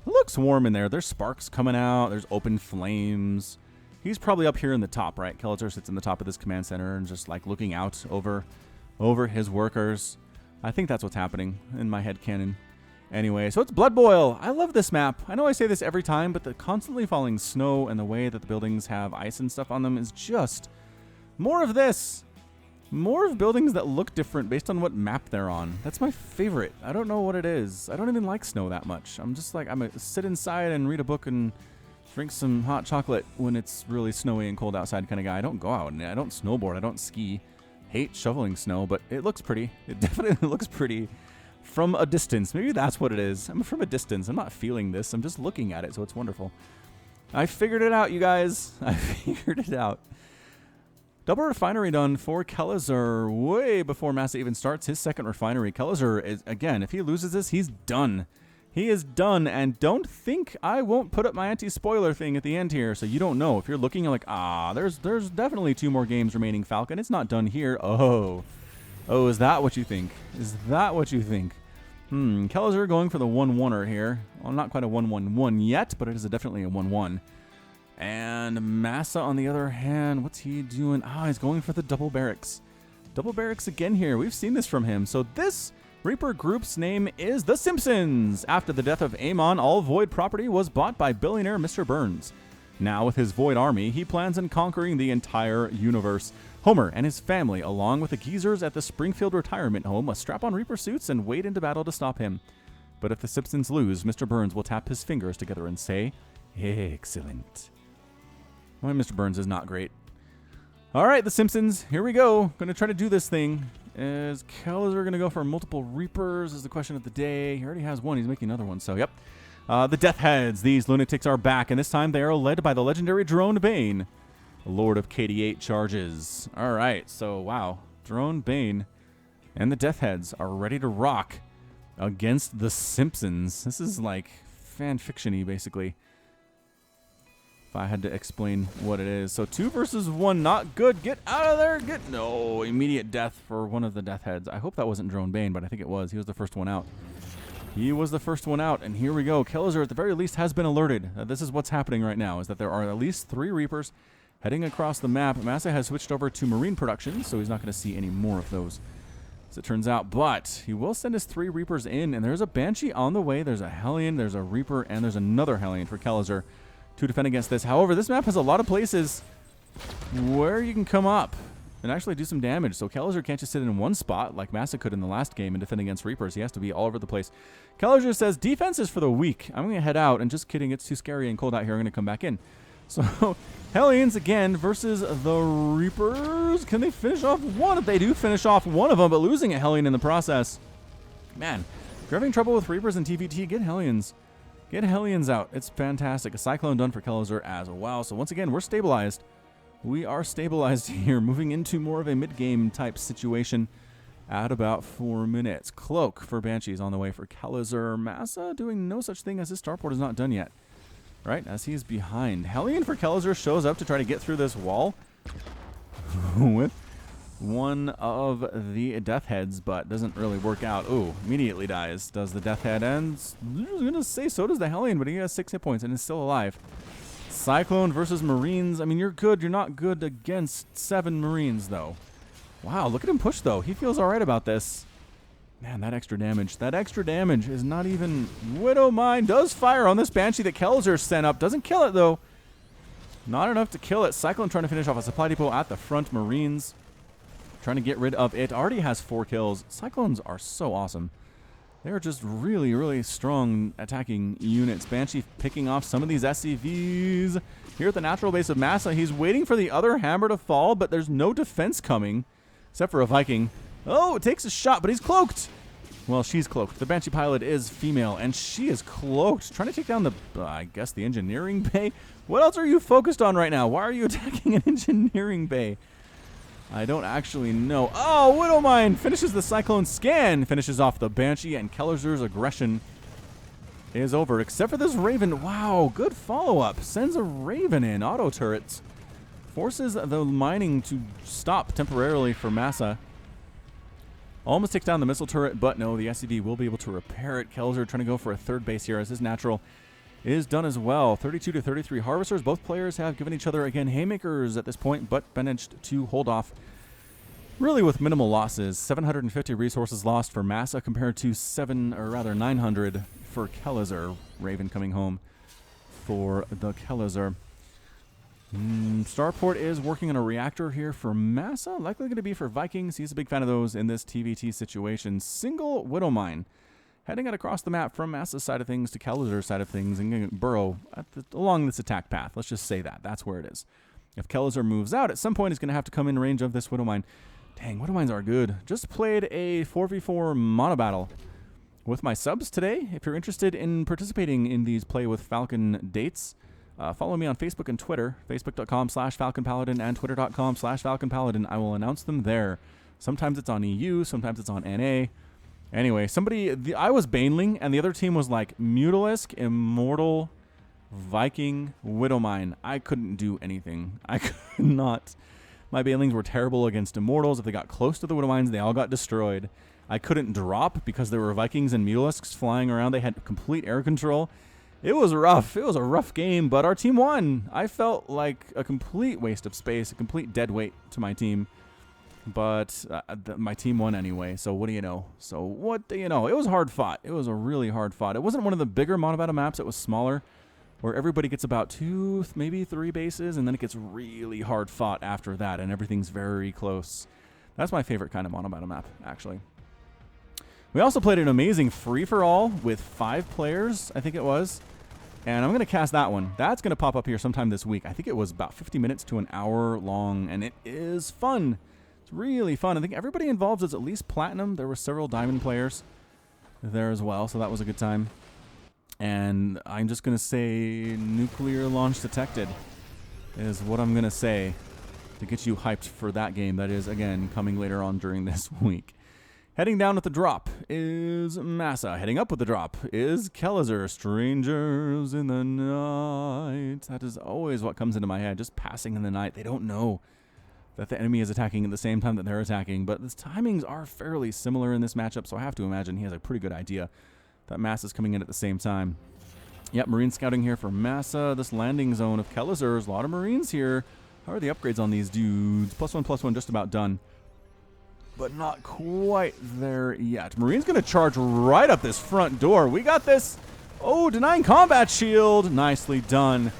It looks warm in there. There's sparks coming out. There's open flames. He's probably up here in the top, right? Kelazhur sits in the top of this command center and just like looking out over his workers. I think that's what's happening in my head canon. Anyway, so it's Blood Boil. I love this map. I know I say this every time, but the constantly falling snow and the way that the buildings have ice and stuff on them is just more of this. More of buildings that look different based on what map they're on. That's my favorite. I don't know what it is. I don't even like snow that much. I'm just like, I'm going to sit inside and read a book and drink some hot chocolate when it's really snowy and cold outside kind of guy. I don't go out and I don't snowboard. I don't ski. Hate shoveling snow, but it looks pretty. It definitely looks pretty from a distance. Maybe that's what it is. I'm from a distance. I'm not feeling this. I'm just looking at it, so it's wonderful. I figured it out, you guys. I figured it out. Double refinery done for Kelazhur way before Masa even starts his second refinery. Kelazhur is, again, if he loses this, he's done. He is done, and don't think I won't put up my anti-spoiler thing at the end here, so you don't know. If you're looking, you're like, there's definitely 2 more games remaining, Falcon. It's not done here. Oh, is that what you think? Is that what you think? Kelazhur going for the 1-1er here. Well, not quite a 1-1-1 yet, but it is definitely a 1-1. And Masa, on the other hand, what's he doing? He's going for the double barracks. Double barracks again here. We've seen this from him. So this Reaper group's name is The Simpsons. After the death of Amon, all Void property was bought by billionaire Mr. Burns. Now, with his Void army, he plans on conquering the entire universe. Homer and his family, along with the geezers at the Springfield retirement home, must strap on Reaper suits and wade into battle to stop him. But if the Simpsons lose, Mr. Burns will tap his fingers together and say, "Excellent." Well, Mr. Burns is not great. All right, the Simpsons, here we go. Going to try to do this thing. Is Kelazhur going to go for multiple Reapers is the question of the day. He already has one. He's making another one, so yep. The Death Heads. These lunatics are back, and this time they are led by the legendary Drone Bane, Lord of KD8 charges. All right, so wow. Drone Bane and the Death Heads are ready to rock against the Simpsons. This is like fan fiction-y, basically, if I had to explain what it is. So 2 versus 1, not good. Get out of there. No, immediate death for one of the Death Heads. I hope that wasn't Drone Bane, but I think it was. He was the first one out. He was the first one out, and here we go. Kelazhur, at the very least, has been alerted. This is what's happening right now, is that there are at least 3 Reapers heading across the map. Masa has switched over to Marine production, so he's not going to see any more of those, as it turns out. But he will send his 3 Reapers in, and there's a Banshee on the way. There's a Hellion, there's a Reaper, and there's another Hellion for Kelazhur to defend against this. However, this map has a lot of places where you can come up and actually do some damage. So Kelazhur can't just sit in one spot like Masa could in the last game and defend against Reapers. He has to be all over the place. Kelazhur says, defense is for the weak. I'm going to head out, and just kidding, it's too scary and cold out here. I'm going to come back in. So Hellions again versus the Reapers. Can they finish off one? They do finish off one of them, but losing a Hellion in the process. Man, if you're having trouble with Reapers and TVT, get Hellions. Get Hellions out. It's fantastic. A Cyclone done for Kelazhur as well. So once again, we're stabilized. We are stabilized here, moving into more of a mid-game type situation at about 4 minutes. Cloak for Banshees on the way for Kelazhur. Masa doing no such thing as his starport is not done yet, right? As he's behind. Hellion for Kelazhur shows up to try to get through this wall with one of the Death Heads, but doesn't really work out. Ooh, immediately dies. Does the Death Head, and I was going to say so does the Hellion, but he has 6 hit points and is still alive. Cyclone versus Marines. I mean, you're good. You're not good against 7 Marines, though. Wow, look at him push, though. He feels all right about this. Man, that extra damage. That extra damage is not even... Widowmine does fire on this Banshee that Kelazhur sent up. Doesn't kill it, though. Not enough to kill it. Cyclone trying to finish off a supply depot at the front. Marines trying to get rid of it. Already has 4 kills. Cyclones are so awesome. They're just really, really strong attacking units. Banshee picking off some of these SCVs. Here at the natural base of Masa, he's waiting for the other hammer to fall, but there's no defense coming, except for a Viking. Oh, it takes a shot, but he's cloaked. Well, she's cloaked. The Banshee pilot is female, and she is cloaked. Trying to take down the, I guess, the engineering bay. What else are you focused on right now? Why are you attacking an engineering bay? I don't actually know. Oh, Widowmine finishes the Cyclone scan, finishes off the Banshee, and Kelazhur's aggression is over, except for this Raven. Wow, good follow-up. Sends a Raven in. Auto turrets. Forces the mining to stop temporarily for Masa. Almost takes down the missile turret, but no, the SCV will be able to repair it. Kelazhur trying to go for a 3rd base here as his natural is done as well. 32 to 33 harvesters. Both players have given each other, again, haymakers at this point, but managed to hold off really with minimal losses. 750 resources lost for Masa compared to 900 for Kelazhur. Raven coming home for the Kelazhur. Starport is working on a reactor here for Masa. Likely going to be for Vikings. He's a big fan of those in this TVT situation. Single Widowmine heading out across the map from Masa's side of things to Kelazhur's side of things and going to burrow along this attack path. Let's just say that. That's where it is. If Kelazhur moves out, at some point he's going to have to come in range of this Widowmine. Dang, Widowmines are good. Just played a 4v4 mono battle with my subs today. If you're interested in participating in these Play with Falcon dates, follow me on Facebook and Twitter, facebook.com/FalconPaladin and twitter.com/FalconPaladin. I will announce them there. Sometimes it's on EU, sometimes it's on NA. Anyway, I was Baneling, and the other team was like Mutalisk, Immortal, Viking, Widowmine. I couldn't do anything. I could not. My Banelings were terrible against Immortals. If they got close to the Widowmines, they all got destroyed. I couldn't drop because there were Vikings and Mulisks flying around. They had complete air control. It was rough. It was a rough game, but our team won. I felt like a complete waste of space, a complete dead weight to my team. But my team won anyway, so what do you know? It was hard fought. It was a really hard fought. It wasn't one of the bigger mono battle maps. It was smaller, where everybody gets about 2, maybe 3 bases, and then it gets really hard fought after that, and everything's very close. That's my favorite kind of mono battle map, actually. We also played an amazing free-for-all with 5 players, I think it was. And I'm going to cast that one. That's going to pop up here sometime this week. I think it was about 50 minutes to an hour long, and it is fun. It's really fun. I think everybody involved is at least platinum. There were several diamond players there as well, so that was a good time. And I'm just going to say nuclear launch detected is what I'm going to say to get you hyped for that game. That is, again, coming later on during this week. Heading down with the drop is Masa. Heading up with the drop is Kelazhur. Strangers in the night. That is always what comes into my head. Just passing in the night. They don't know that the enemy is attacking at the same time that they're attacking. But the timings are fairly similar in this matchup, so I have to imagine he has a pretty good idea that Masa's coming in at the same time. Yep, Marine scouting here for Masa. This landing zone of Kelazhur's. A lot of Marines here. How are the upgrades on these dudes? +1/+1, just about done. But not quite there yet. Marine's going to charge right up this front door. We got this. Oh, denying combat shield. Nicely done.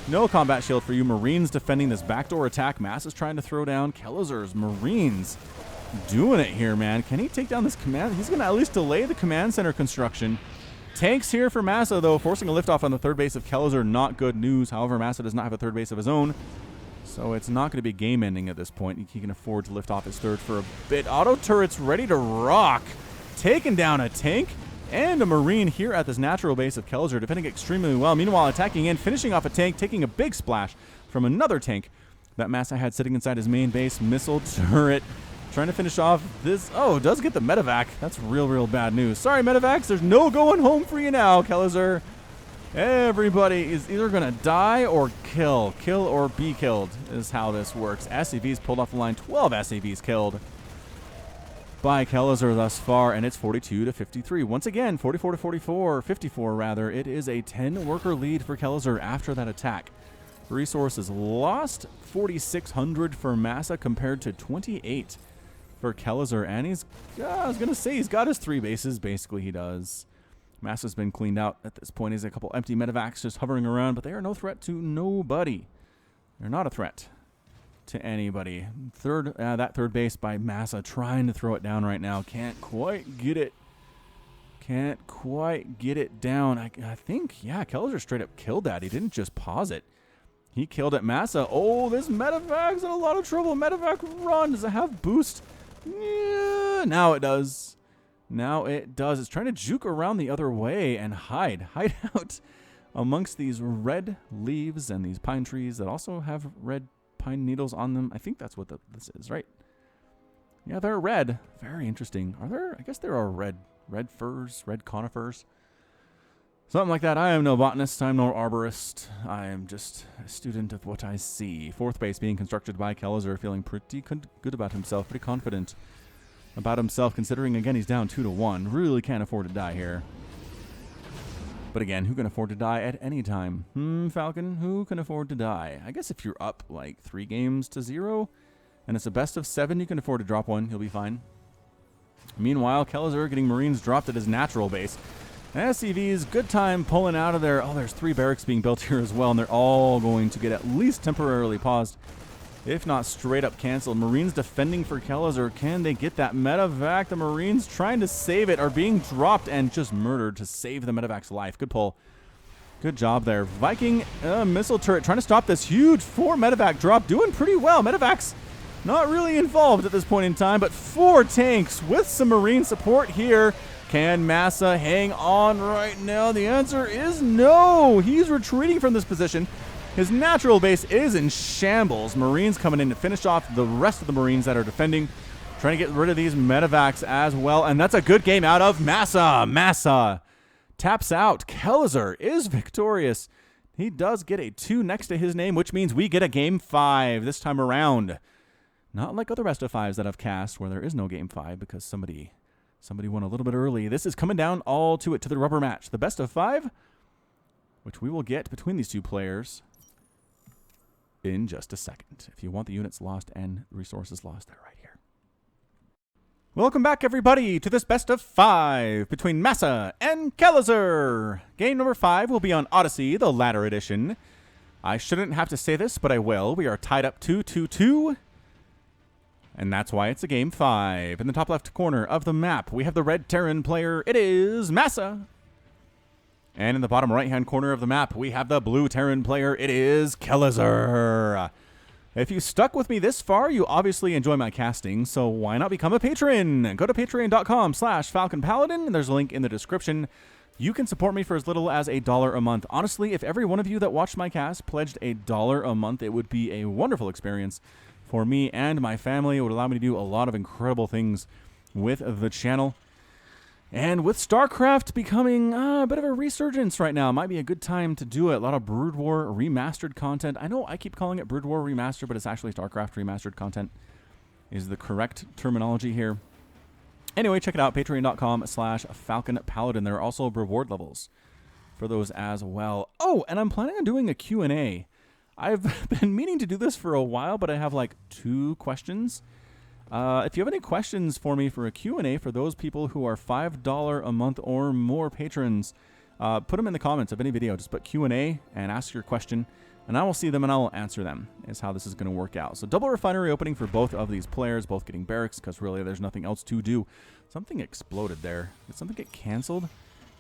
No combat shield for you. Marines defending this backdoor attack. Masa's trying to throw down Kelazhur's Marines. Doing it here, man. Can he take down this command? He's going to at least delay the command center construction. Tanks here for Masa, though, forcing a liftoff on the third base of Kelazhur. Not good news. However, Masa does not have a third base of his own. So it's not going to be game ending at this point. He can afford to lift off his third for a bit. Auto turrets ready to rock. Taking down a tank and a Marine here at this natural base of Kelazhur, defending extremely well. Meanwhile, attacking in, finishing off a tank, taking a big splash from another tank that Masa had sitting inside his main base. Missile turret trying to finish off this. Oh, does get the medevac. That's real bad news. Sorry, medevacs. There's no going home for you now, Kelazhur. Everybody is either going to die or kill. Kill or be killed is how this works. SCVs pulled off the line. 12 SCVs killed by Kelazhur thus far, and it's 42-53. Once again, 44-44, 54 rather. It is a 10-worker lead for Kelazhur after that attack. Resources lost, 4,600 for Masa compared to 28 for Kelazhur, and he's, I was going to say he's got his 3 bases. Basically, he does. Masa's been cleaned out at this point. He's a couple empty medevacs just hovering around, but they are no threat to nobody. They're not a threat to anybody. That third base by Masa, trying to throw it down right now. Can't quite get it. Can't quite get it down. I think, yeah, Kelazhur straight up killed that. He didn't just pause it. He killed it. Masa, oh, this medevac's in a lot of trouble. Medevac run. Does it have boost? Yeah, now it does. Now it does. It's trying to juke around the other way and hide out amongst these red leaves and these pine trees that also have red pine needles on them. I think that's what this is, right? Yeah, they're red. Very interesting. Are there? I guess there are red firs, red conifers. Something like that. I am no botanist. I'm no arborist. I am just a student of what I see. Fourth base being constructed by Kelazhur, feeling pretty good about himself, pretty confident about himself, considering, again, he's down 2-1. Really can't afford to die here. But again, who can afford to die at any time? Falcon, who can afford to die? I guess if you're up like 3-0 and it's a best of 7, you can afford to drop one. You'll be fine. Meanwhile, Kelazhur getting Marines dropped at his natural base. SCVs, good time pulling out of there. Oh, there's 3 barracks being built here as well, and they're all going to get at least temporarily paused, if not straight up canceled. Marines defending for Kelazhur. Can they get that medevac? The Marines trying to save it are being dropped and just murdered to save the medevac's life. Good pull. Good job there. Viking missile turret trying to stop this huge 4 medevac drop. Doing pretty well. Medevac's not really involved at this point in time, but 4 tanks with some Marine support here. Can Masa hang on right now? The answer is no. He's retreating from this position. His natural base is in shambles. Marines coming in to finish off the rest of the Marines that are defending. Trying to get rid of these medevacs as well. And that's a good game out of Masa. Masa taps out. Kelazhur is victorious. He does get a 2 next to his name, which means we get a game 5 this time around. Not like other best of 5s that I've cast where there is no game 5 because somebody Somebody won a little bit early. This is coming down all to it, to the rubber match. The best of 5, which we will get between these two players in just a second. If you want the units lost and resources lost, they're right here. Welcome back, everybody, to this best of 5 between Masa and Kelazhur. Game number 5 will be on Odyssey, the ladder edition. I shouldn't have to say this, but I will. We are tied up 2-2-2. And that's why it's a game 5. In the top left corner of the map, we have the red Terran player. It is Masa. And in the bottom right-hand corner of the map, we have the blue Terran player. It is Kelazhur. If you stuck with me this far, you obviously enjoy my casting, so why not become a patron? Go to patreon.com/FalconPaladin. There's a link in the description. You can support me for as little as $1 a month. Honestly, if every one of you that watched my cast pledged $1 a month, it would be a wonderful experience for me and my family. It would allow me to do a lot of incredible things with the channel. And with StarCraft becoming a bit of a resurgence right now, it might be a good time to do it. A lot of Brood War remastered content. I know I keep calling it Brood War remastered, but it's actually StarCraft remastered content is the correct terminology here. Anyway, check it out, patreon.com/FalconPaladin. There are also reward levels for those as well. Oh, and I'm planning on doing a Q&A. I've been meaning to do this for a while, but I have like 2 questions. If you have any questions for me for a Q&A for those people who are $5 a month or more patrons, put them in the comments of any video. Just put Q&A and ask your question, and I will see them and I will answer them, is how this is going to work out. So double refinery opening for both of these players, both getting barracks, because really there's nothing else to do. Something exploded there. Did something get canceled?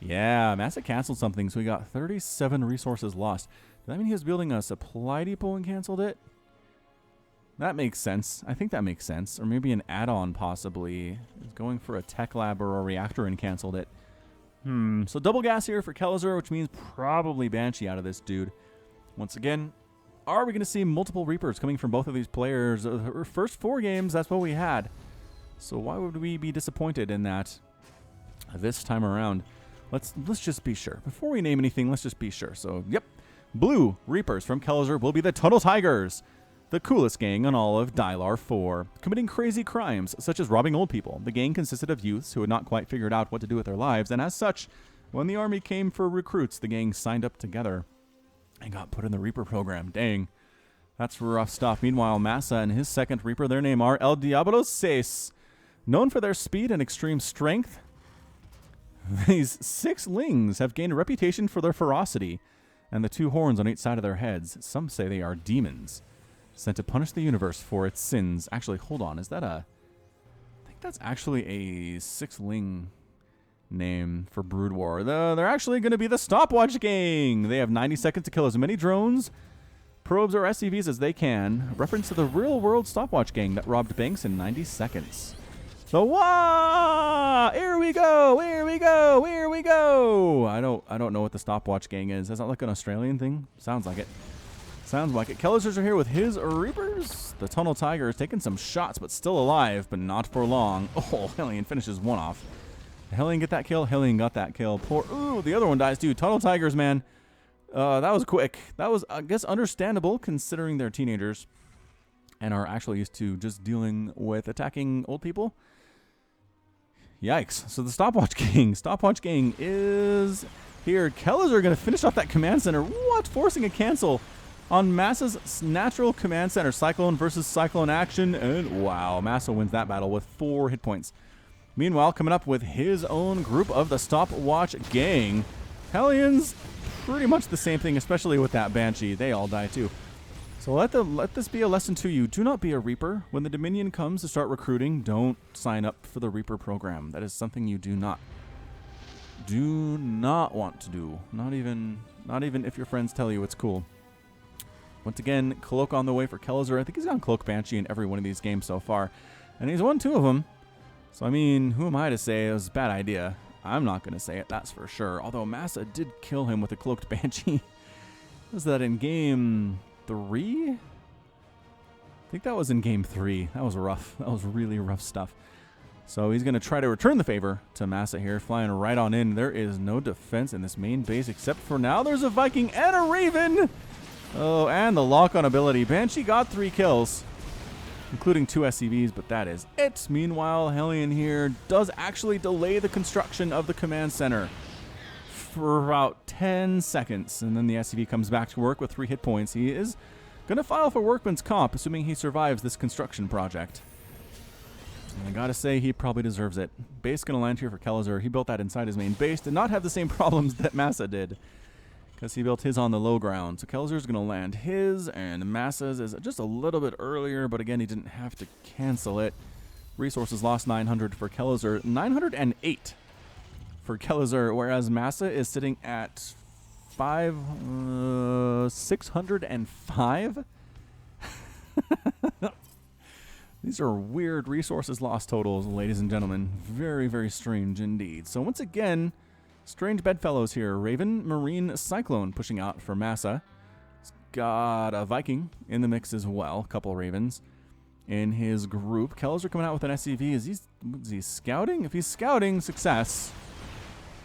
Yeah, Masa canceled something, so we got 37 resources lost. Does that mean he was building a supply depot and canceled it? That makes sense. I think that makes sense. Or maybe an add-on, possibly. He's going for a tech lab or a reactor and canceled it. So double gas here for Kelazhur, which means probably Banshee out of this dude. Once again, are we going to see multiple Reapers coming from both of these players? First 4 games, that's what we had. So why would we be disappointed in that this time around? Let's just be sure. Before we name anything, let's just be sure. So, yep. Blue Reapers from Kelazhur will be the Tunnel Tigers, the coolest gang on all of Dylar 4, committing crazy crimes such as robbing old people. The gang consisted of youths who had not quite figured out what to do with their lives, and as such, when the army came for recruits, the gang signed up together and got put in the Reaper program. Dang, that's rough stuff. Meanwhile, Masa and his second Reaper, their name are El Diablo 6. Known for their speed and extreme strength, these 6 lings have gained a reputation for their ferocity and the 2 horns on each side of their heads. Some say they are demons, sent to punish the universe for its sins. Actually, hold on. Is that a... I think that's actually a 6-ling name for Brood War. They're actually going to be the Stopwatch Gang. They have 90 seconds to kill as many drones, probes, or SCVs as they can. Reference to the real-world Stopwatch Gang that robbed banks in 90 seconds. So, wah! Here we go! Here we go! Here we go! I don't know what the Stopwatch Gang is. Is that like an Australian thing? Sounds like it. Sounds like it. Kelazhur are here with his Reapers. The Tunnel Tiger is taking some shots, but still alive, but not for long. Oh, Hellion finishes one off. Hellion get that kill? Hellion got that kill. Poor... Ooh, the other one dies too. Tunnel Tigers, man. That was quick. That was, I guess, understandable considering they're teenagers and are actually used to just dealing with attacking old people. Yikes. So the Stopwatch Gang is here. Kelazhur are going to finish off that command center. What? Forcing a cancel on Masa's natural command center. Cyclone versus Cyclone action. And wow, Masa wins that battle with 4 hit points. Meanwhile, coming up with his own group of the Stopwatch Gang. Hellions, pretty much the same thing, especially with that Banshee. They all die too. So let this be a lesson to you. Do not be a Reaper. When the Dominion comes to start recruiting, don't sign up for the Reaper program. That is something you do not want to do. Not even if your friends tell you it's cool. Once again, Cloak on the way for Kelazhur. I think he's gone Cloak Banshee in every one of these games so far. And he's won 2 of them. So, I mean, who am I to say it was a bad idea? I'm not going to say it, that's for sure. Although Masa did kill him with a Cloaked Banshee. Was that in game 3? I think that was in game 3. That was rough. That was really rough stuff. So he's going to try to return the favor to Masa here, flying right on in. There is no defense in this main base, except for now there's a Viking and a Raven. Oh, and the lock-on ability. Banshee got 3 kills. including 2 SCVs, but that is it. Meanwhile, Hellion here does actually delay the construction of the command center for about 10 seconds, and then the SCV comes back to work with 3 hit points. He is going to file for workman's comp, assuming he survives this construction project. And I gotta say, he probably deserves it. Base going to land here for Kelazhur. He built that inside his main base. Did not have the same problems that Masa did, because he built his on the low ground. So Kelazhur's going to land his, and Masa's is just a little bit earlier, but again, he didn't have to cancel it. Resources lost 900 for Kelazhur. 908 for Kelazhur, whereas Masa is sitting at 605. These are weird resources lost totals, ladies and gentlemen. Very, very strange indeed. So once again, strange bedfellows here. Raven, Marine, Cyclone pushing out for Masa. He's got a Viking in the mix as well. A couple Ravens in his group. Kelazhur coming out with an SCV. Is he scouting? If he's scouting, success.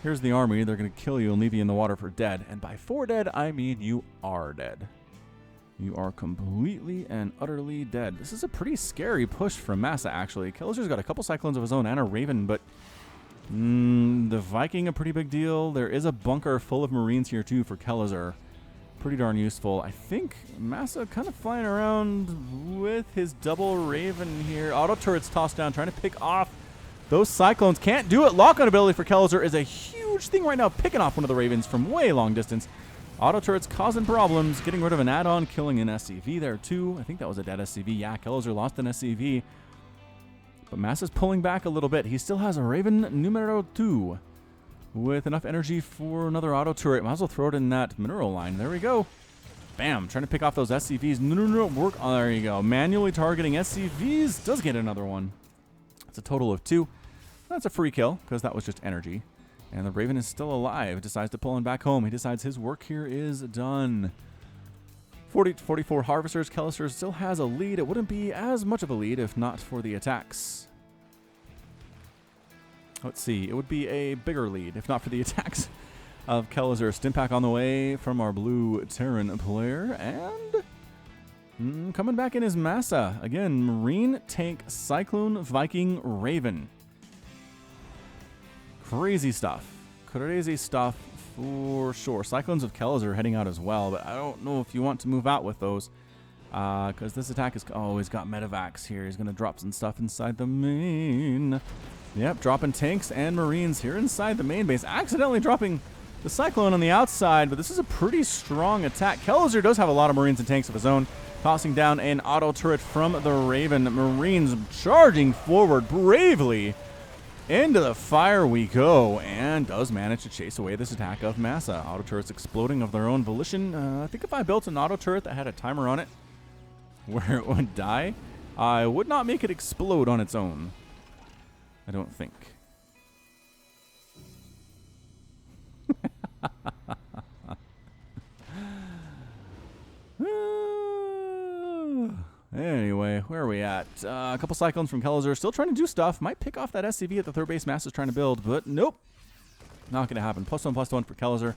Here's the army. They're going to kill you and leave you in the water for dead. And by for dead, I mean you are dead. You are completely and utterly dead. This is a pretty scary push from Masa, actually. Kelazhur's got a couple Cyclones of his own and a Raven, but the Viking a pretty big deal. There is a bunker full of Marines here, too, for Kelazhur. Pretty darn useful. I think Masa kind of flying around with his double Raven here. Auto turrets tossed down, trying to pick off those Cyclones. Can't do it. Lock-on ability for Kelazhur is a huge thing right now, picking off one of the Ravens from way long distance. Auto turrets causing problems, getting rid of an add-on, killing an SCV there too. I think that was a dead SCV. Yeah, Kelazhur lost an SCV. But Masa's pulling back a little bit. He still has a Raven numero 2 with enough energy for another auto turret. Might as well throw it in that mineral line. There we go. Bam, trying to pick off those SCVs. No, work. Oh, there you go. Manually targeting SCVs does get another one. It's a total of 2. That's a free kill because that was just energy. And the Raven is still alive. Decides to pull him back home. He decides his work here is done. 40-44 Harvesters. Kelazhur still has a lead. It wouldn't be as much of a lead if not for the attacks. Let's see. It would be a bigger lead if not for the attacks of Kelazhur. Stimpack on the way from our blue Terran player. And coming back in is Masa. Again, Marine, Tank, Cyclone, Viking, Raven. Crazy stuff. Crazy stuff for sure. Cyclones of Kelazhur heading out as well, but I don't know if you want to move out with those because this attack is... Oh, he's got medevacs here. He's going to drop some stuff inside the main. Yep, dropping tanks and Marines here inside the main base. Accidentally dropping the Cyclone on the outside, but this is a pretty strong attack. Kelazhur does have a lot of Marines and tanks of his own. Tossing down an auto turret from the Raven. Marines charging forward bravely. Into the fire we go, and does manage to chase away this attack of Masa. Auto turrets exploding of their own volition. I think if I built an auto turret that had a timer on it where it would die, I would not make it explode on its own. I don't think. Anyway, where are we at? A couple Cyclones from Kelazhur still trying to do stuff. Might pick off that SCV at the third base Masa's trying to build, but nope. Not going to happen. +1/+1 for Kelazhur.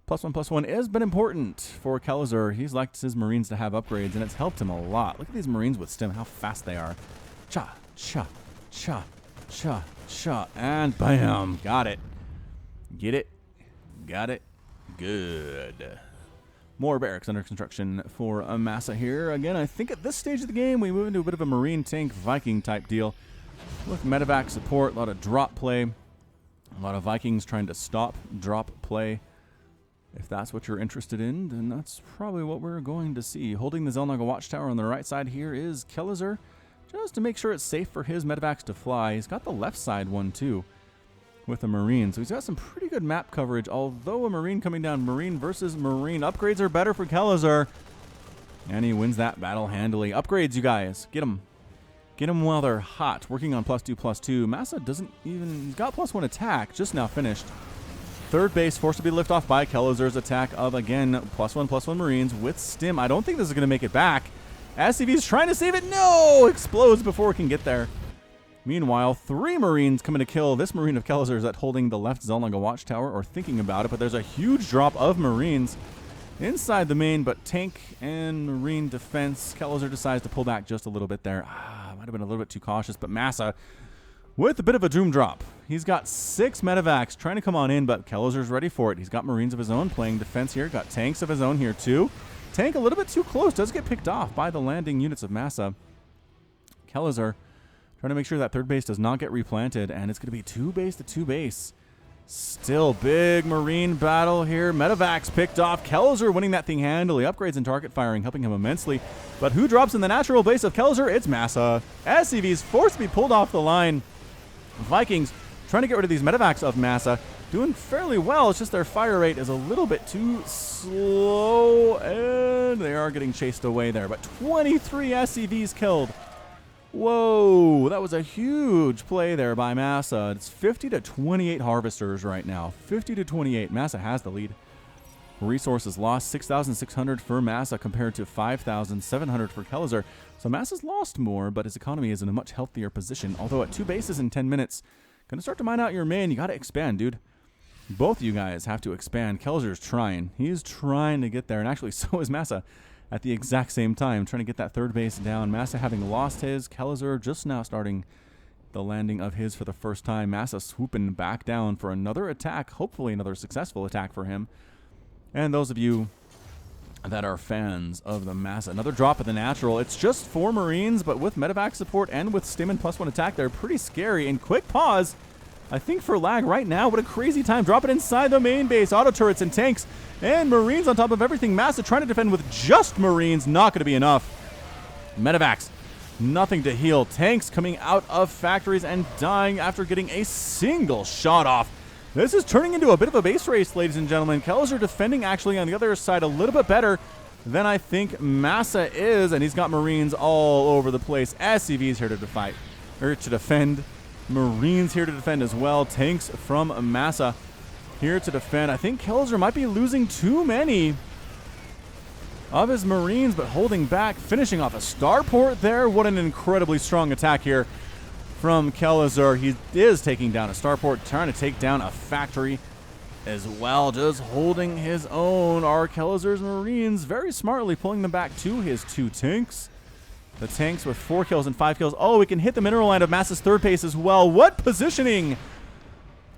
+1/+1 has been important for Kelazhur. He's liked his Marines to have upgrades, and it's helped him a lot. Look at these Marines with stim, how fast they are. Cha, cha, cha, cha, cha, and bam. Got it. Get it? Got it? Good. More barracks under construction for Masa here. Again, I think at this stage of the game, we move into a bit of a Marine tank Viking type deal. With medevac support, a lot of drop play. A lot of Vikings trying to stop drop play. If that's what you're interested in, then that's probably what we're going to see. Holding the Xel'Naga Watchtower on the right side here is Kelazhur, just to make sure it's safe for his medevacs to fly. He's got the left side one too, with a Marine. So he's got some pretty good map coverage, although a Marine coming down. Marine versus Marine. Upgrades are better for Kelazhur. And he wins that battle handily. Upgrades, you guys. Get them. Get them while they're hot. Working on +2/+2. Masa doesn't even... He's got +1 attack. Just now finished. Third base forced to be lifted off by Kelazhur's attack of, again, +1/+1 Marines with stim. I don't think this is going to make it back. SCV's trying to save it. No! Explodes before it can get there. Meanwhile, 3 Marines coming to kill this Marine of Kelazhur's that's holding the left Xel'Naga Watchtower, or thinking about it, but there's a huge drop of Marines inside the main, but tank and marine defense. Kelazhur decides to pull back just a little bit there. Might have been a little bit too cautious, but Masa with a bit of a doom drop. He's got 6 medevacs trying to come on in, but Kelazhur's ready for it. He's got marines of his own playing defense here. Got tanks of his own here too. Tank a little bit too close. Does get picked off by the landing units of Masa. Kelazhur trying to make sure that third base does not get replanted, and it's going to be 2 base to 2 base. Still big marine battle here. Medevacs picked off. Kelazhur winning that thing handily. Upgrades and target firing helping him immensely. But who drops in the natural base of Kelazhur? It's Masa. SCVs forced to be pulled off the line. Vikings trying to get rid of these medevacs of Masa. Doing fairly well. It's just their fire rate is a little bit too slow. And they are getting chased away there. But 23 SCVs killed. Whoa, that was a huge play there by Masa. It's 50 to 28 harvesters right now. 50 to 28. Masa has the lead. Resources lost 6,600 for Masa compared to 5,700 for Kelazhur. So Masa's lost more, but his economy is in a much healthier position. Although at 2 bases in 10 minutes, gonna start to mine out your main. You gotta expand, dude. Both you guys have to expand. Kelazhur's trying. He's trying to get there, and actually so is Masa. At the exact same time, trying to get that third base down. Masa having lost his. Kelazhur just now starting the landing of his for the first time. Masa swooping back down for another attack. Hopefully another successful attack for him. And those of you that are fans of the Masa, another drop of the natural. It's just 4 Marines, but with medevac support and with stim and +1 attack, they're pretty scary. And quick pause, I think, for lag right now. What a crazy time. Drop it inside the main base. Auto turrets and tanks and Marines on top of everything. Masa trying to defend with just Marines. Not going to be enough. Medevacs, nothing to heal. Tanks coming out of factories and dying after getting a single shot off. This is turning into a bit of a base race, ladies and gentlemen. Kelazhur defending actually on the other side a little bit better than I think Masa is, and he's got Marines all over the place. SCVs here to defend. Marines here to defend as well. Tanks from Masa here to defend. I think Kelazhur might be losing too many of his Marines, but holding back, finishing off a starport there. What an incredibly strong attack here from Kelazhur. He is taking down a starport, trying to take down a factory as well, just holding his own. Are Kelazhur's Marines very smartly pulling them back to his 2 tanks. The tanks with 4 kills and 5 kills. Oh, we can hit the mineral line of Masa's third base as well. What positioning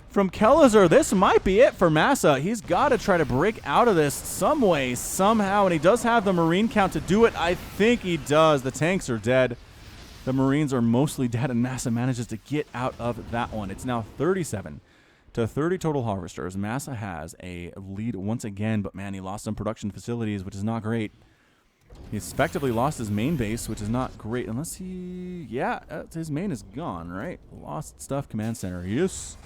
from Kelazhur. This might be it for Masa. He's got to try to break out of this some way, somehow, and he does have the Marine count to do it. I think he does. The tanks are dead. The Marines are mostly dead, and Masa manages to get out of that one. It's now 37 to 30 total harvesters. Masa has a lead once again, but man, he lost some production facilities, which is not great. He's effectively lost his main base, which is not great, unless he... Yeah, his main is gone, right? Lost stuff, command center. Yes.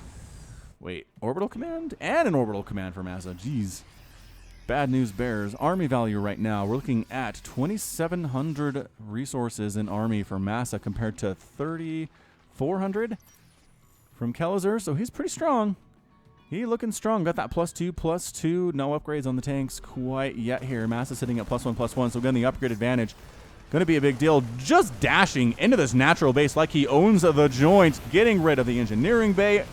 Wait, orbital command? And an orbital command for Masa. Jeez. Bad news bears. Army value right now, we're looking at 2,700 resources in army for Masa compared to 3,400 from Kelazhur, so he's pretty strong. He looking strong. Got that +2/+2. No upgrades on the tanks quite yet here. Masa sitting at +1/+1, so again, the upgrade advantage going to be a big deal. Just dashing into this natural base like he owns the joint, getting rid of the engineering bay.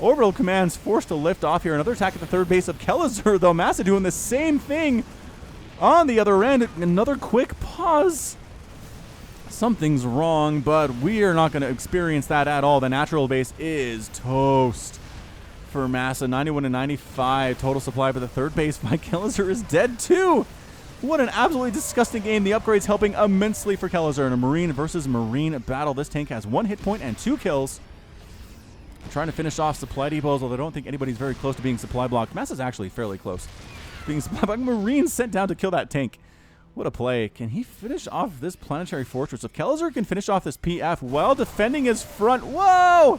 Orbital commands forced to lift off here. Another attack at the third base of Kelazhur, though. Masa doing the same thing on the other end. Another quick pause. Something's wrong, but we are not going to experience that at all. The natural base is toast for Masa. 91 to 95 total supply, but the third base by Kelazhur is dead too. What an absolutely disgusting game. The upgrades helping immensely for Kelazhur in a Marine versus Marine battle. This tank has 1 hit point and 2 kills. Trying to finish off supply depots, although I don't think anybody's very close to being supply blocked. Masa's actually fairly close to being supply blocked. Marines sent down to kill that tank. What a play. Can he finish off this planetary fortress? If Kelazhur can finish off this PF while defending his front. Whoa!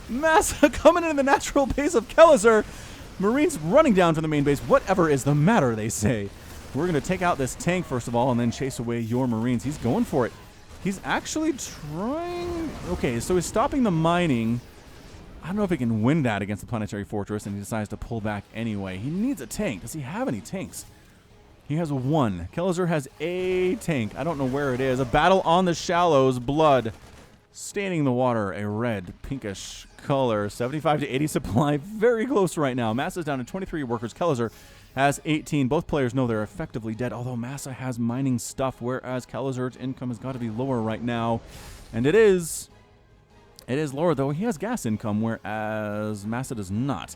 Masa coming into the natural base of Kelazhur. Marines running down from the main base. Whatever is the matter, they say. We're going to take out this tank first of all and then chase away your Marines. He's going for it. He's actually trying... Okay, so he's stopping the mining. I don't know if he can win that against the planetary fortress, and he decides to pull back anyway. He needs a tank. Does he have any tanks? He has 1. Kelazhur has a tank. I don't know where it is. A battle on the shallows. Blood staining the water. A red, pinkish color. 75 to 80 supply. Very close right now. Masa's down to 23 workers. Kelazhur has 18. Both players know they're effectively dead, although Masa has mining stuff, whereas Kelazhur's income has got to be lower right now. And it is. It is lower, though. He has gas income, whereas Masa does not.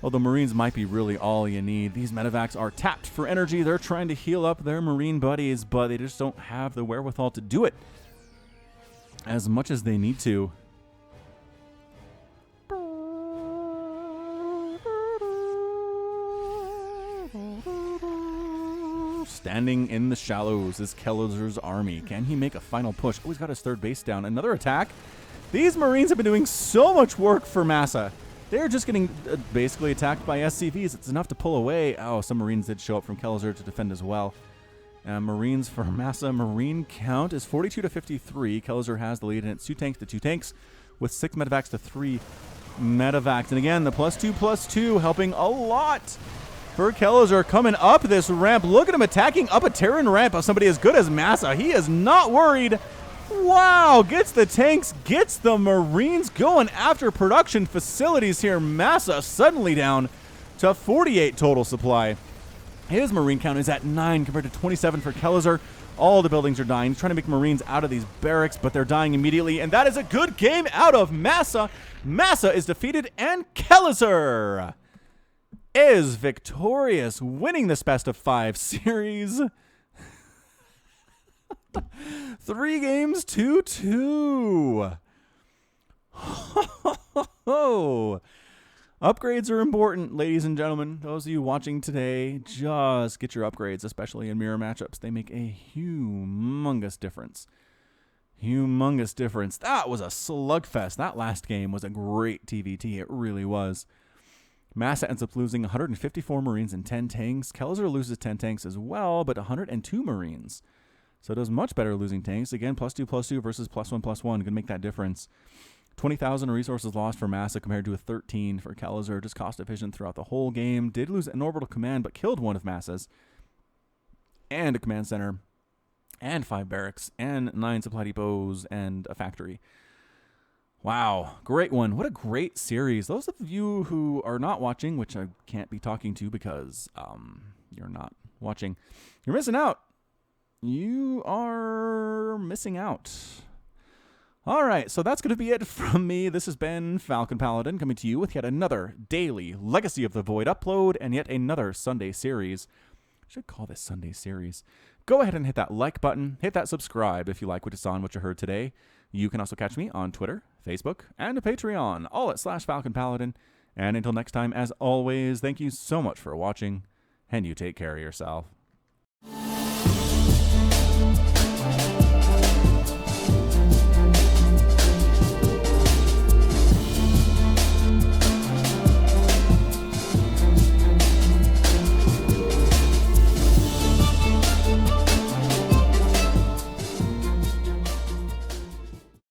Although Marines might be really all you need. These medevacs are tapped for energy. They're trying to heal up their Marine buddies, but they just don't have the wherewithal to do it as much as they need to. Standing in the shallows is Kelazhur's army. Can he make a final push? Oh, he's got his third base down. Another attack. These Marines have been doing so much work for Masa. They're just getting basically attacked by SCVs. It's enough to pull away. Oh, some Marines did show up from Kelazhur to defend as well. Marines for Masa. Marine count is 42 to 53. Kelazhur has the lead, and it's 2 tanks to 2 tanks with 6 medevacs to 3 medevacs. And again, the +2/+2 helping a lot for Kelazhur coming up this ramp. Look at him attacking up a Terran ramp of somebody as good as Masa. He is not worried. Wow, gets the tanks, gets the Marines going after production facilities here. Masa suddenly down to 48 total supply. His Marine count is at 9 compared to 27 for Kelazhur. All the buildings are dying. He's trying to make Marines out of these barracks, but they're dying immediately. And that is a good game out of Masa. Masa is defeated, and Kelazhur is victorious, winning this best of 5 series. 3 games to 2. Upgrades are important, ladies and gentlemen. Those of you watching today, just get your upgrades, especially in mirror matchups. They make a humongous difference. Humongous difference. That was a slugfest. That last game was a great TVT. It really was. Masa ends up losing 154 Marines and 10 tanks. Kelazhur loses 10 tanks as well, but 102 Marines. So it does much better losing tanks. Again, +2/+2 versus +1/+1. Gonna make that difference. 20,000 resources lost for Masa compared to a 13 for Kelazhur. Just cost efficient throughout the whole game. Did lose an orbital command, but killed one of Masa's. And a command center. And 5 barracks. And 9 supply depots. And a factory. Wow. Great one. What a great series. Those of you who are not watching, which I can't be talking to because you're not watching, you're missing out. You are missing out. All right, so that's going to be it from me. This has been Falcon Paladin coming to you with yet another daily Legacy of the Void upload and yet another Sunday series. I should call this Sunday series. Go ahead and hit that like button. Hit that subscribe if you like what you saw and what you heard today. You can also catch me on Twitter, Facebook, and Patreon, all at /Falcon Paladin. And until next time, as always, thank you so much for watching, and you take care of yourself.